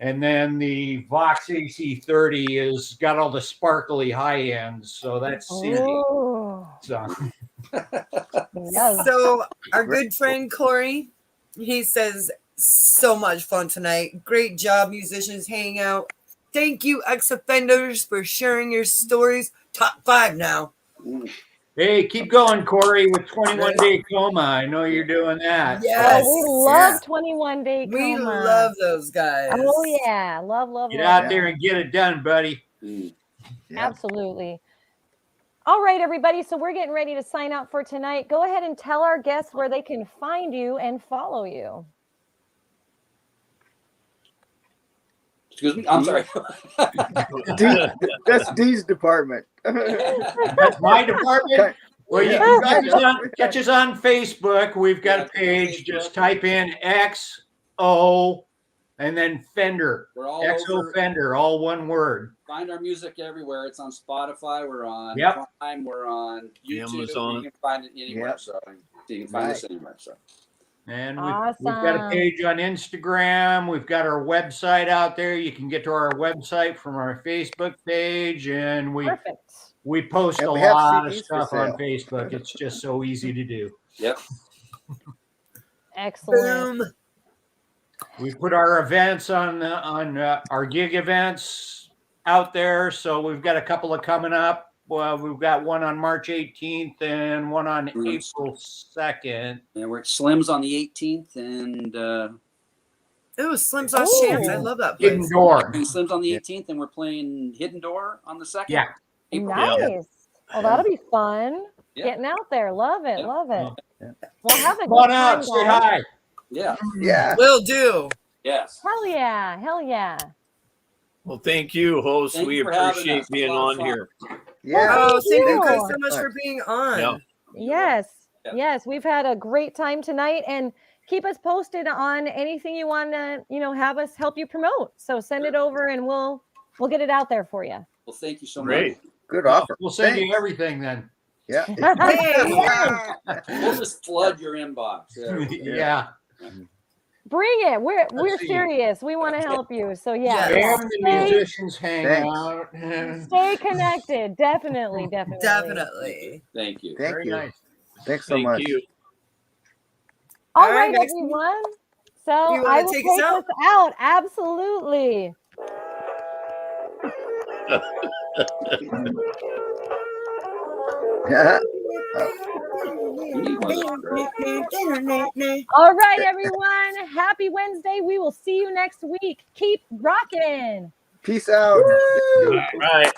[SPEAKER 4] And then the Vox AC30 has got all the sparkly high ends. So that's Cindy.
[SPEAKER 1] So our good friend Corey, he says, so much fun tonight. Great job, musicians hanging out. Thank you, ex-offenders, for sharing your stories. Top 5 now.
[SPEAKER 4] Hey, keep going, Corey, with 21 Day Coma. I know you're doing that.
[SPEAKER 1] Yes.
[SPEAKER 2] Oh, we love 21 Day Coma.
[SPEAKER 1] We love those guys.
[SPEAKER 2] Oh, yeah. Love.
[SPEAKER 4] Get out there and get it done, buddy.
[SPEAKER 2] Absolutely. All right, everybody. So we're getting ready to sign out for tonight. Go ahead and tell our guests where they can find you and follow you.
[SPEAKER 3] Excuse me? I'm sorry.
[SPEAKER 5] That's Dee's department.
[SPEAKER 4] That's my department. Well, you can catch us on Facebook. We've got a page. Just type in XO and then Fender.
[SPEAKER 3] We're all
[SPEAKER 4] XO
[SPEAKER 3] over.
[SPEAKER 4] Fender, all one word.
[SPEAKER 3] Find our music everywhere. It's on Spotify. We're on Prime. We're on YouTube.
[SPEAKER 7] Amazon.
[SPEAKER 3] You can find it anywhere. So you can find us anywhere. So.
[SPEAKER 4] And we've got a page on Instagram. We've got our website out there. You can get to our website from our Facebook page, and we post a lot of stuff on Facebook. It's just so easy to do.
[SPEAKER 3] Yep.
[SPEAKER 2] Excellent.
[SPEAKER 1] Boom.
[SPEAKER 4] We put our events on our gig events out there. So we've got a couple of coming up. Well, we've got one on March 18th and one on April 2nd.
[SPEAKER 3] And we're at Slim's on the 18th, and
[SPEAKER 1] Slim's on Shams. I love that place.
[SPEAKER 4] Hidden Door.
[SPEAKER 3] And Slim's on the 18th, and we're playing Hidden Door on the 2nd.
[SPEAKER 4] Yeah.
[SPEAKER 2] Nice. Well, that'll be fun. Getting out there. Love it. Love it. Well, have a
[SPEAKER 4] Come on
[SPEAKER 2] good
[SPEAKER 4] out.
[SPEAKER 2] time,
[SPEAKER 4] Say
[SPEAKER 2] guys.
[SPEAKER 4] hi.
[SPEAKER 3] Yeah.
[SPEAKER 1] Will do.
[SPEAKER 3] Yes.
[SPEAKER 2] Hell yeah.
[SPEAKER 7] Well, thank you, host.
[SPEAKER 3] Thank
[SPEAKER 7] we
[SPEAKER 3] you for having
[SPEAKER 7] appreciate
[SPEAKER 3] us.
[SPEAKER 7] being
[SPEAKER 3] It was a lot
[SPEAKER 7] on
[SPEAKER 3] of fun.
[SPEAKER 7] here.
[SPEAKER 1] Oh, thank you guys
[SPEAKER 2] you.
[SPEAKER 1] so much for being on.
[SPEAKER 7] Yeah.
[SPEAKER 2] Yes. We've had a great time tonight. And keep us posted on anything you want to, have us help you promote. So send it over and we'll get it out there for you.
[SPEAKER 3] Well, thank you so
[SPEAKER 7] Great.
[SPEAKER 3] much.
[SPEAKER 5] Good offer.
[SPEAKER 4] We'll send
[SPEAKER 5] Thanks.
[SPEAKER 4] you everything then.
[SPEAKER 5] Yeah.
[SPEAKER 3] We'll just flood your inbox.
[SPEAKER 4] Yeah.
[SPEAKER 2] Bring it. We're
[SPEAKER 4] see.
[SPEAKER 2] serious. We want to help you. So yeah.
[SPEAKER 1] Yes.
[SPEAKER 4] And the musicians hang out.
[SPEAKER 2] Stay connected. Definitely.
[SPEAKER 1] Definitely.
[SPEAKER 3] Thank you.
[SPEAKER 5] Thank
[SPEAKER 4] Very
[SPEAKER 5] you.
[SPEAKER 4] nice.
[SPEAKER 5] Thanks so
[SPEAKER 7] Thank
[SPEAKER 5] much.
[SPEAKER 7] you.
[SPEAKER 2] All
[SPEAKER 1] All right,
[SPEAKER 2] right,
[SPEAKER 1] Maxine.
[SPEAKER 2] everyone. So
[SPEAKER 1] You wanna
[SPEAKER 2] I will
[SPEAKER 1] take
[SPEAKER 2] take
[SPEAKER 1] us
[SPEAKER 2] us out. Absolutely. All right, everyone. Happy Wednesday. We will see you next week. Keep rocking.
[SPEAKER 5] Peace out.
[SPEAKER 7] All right.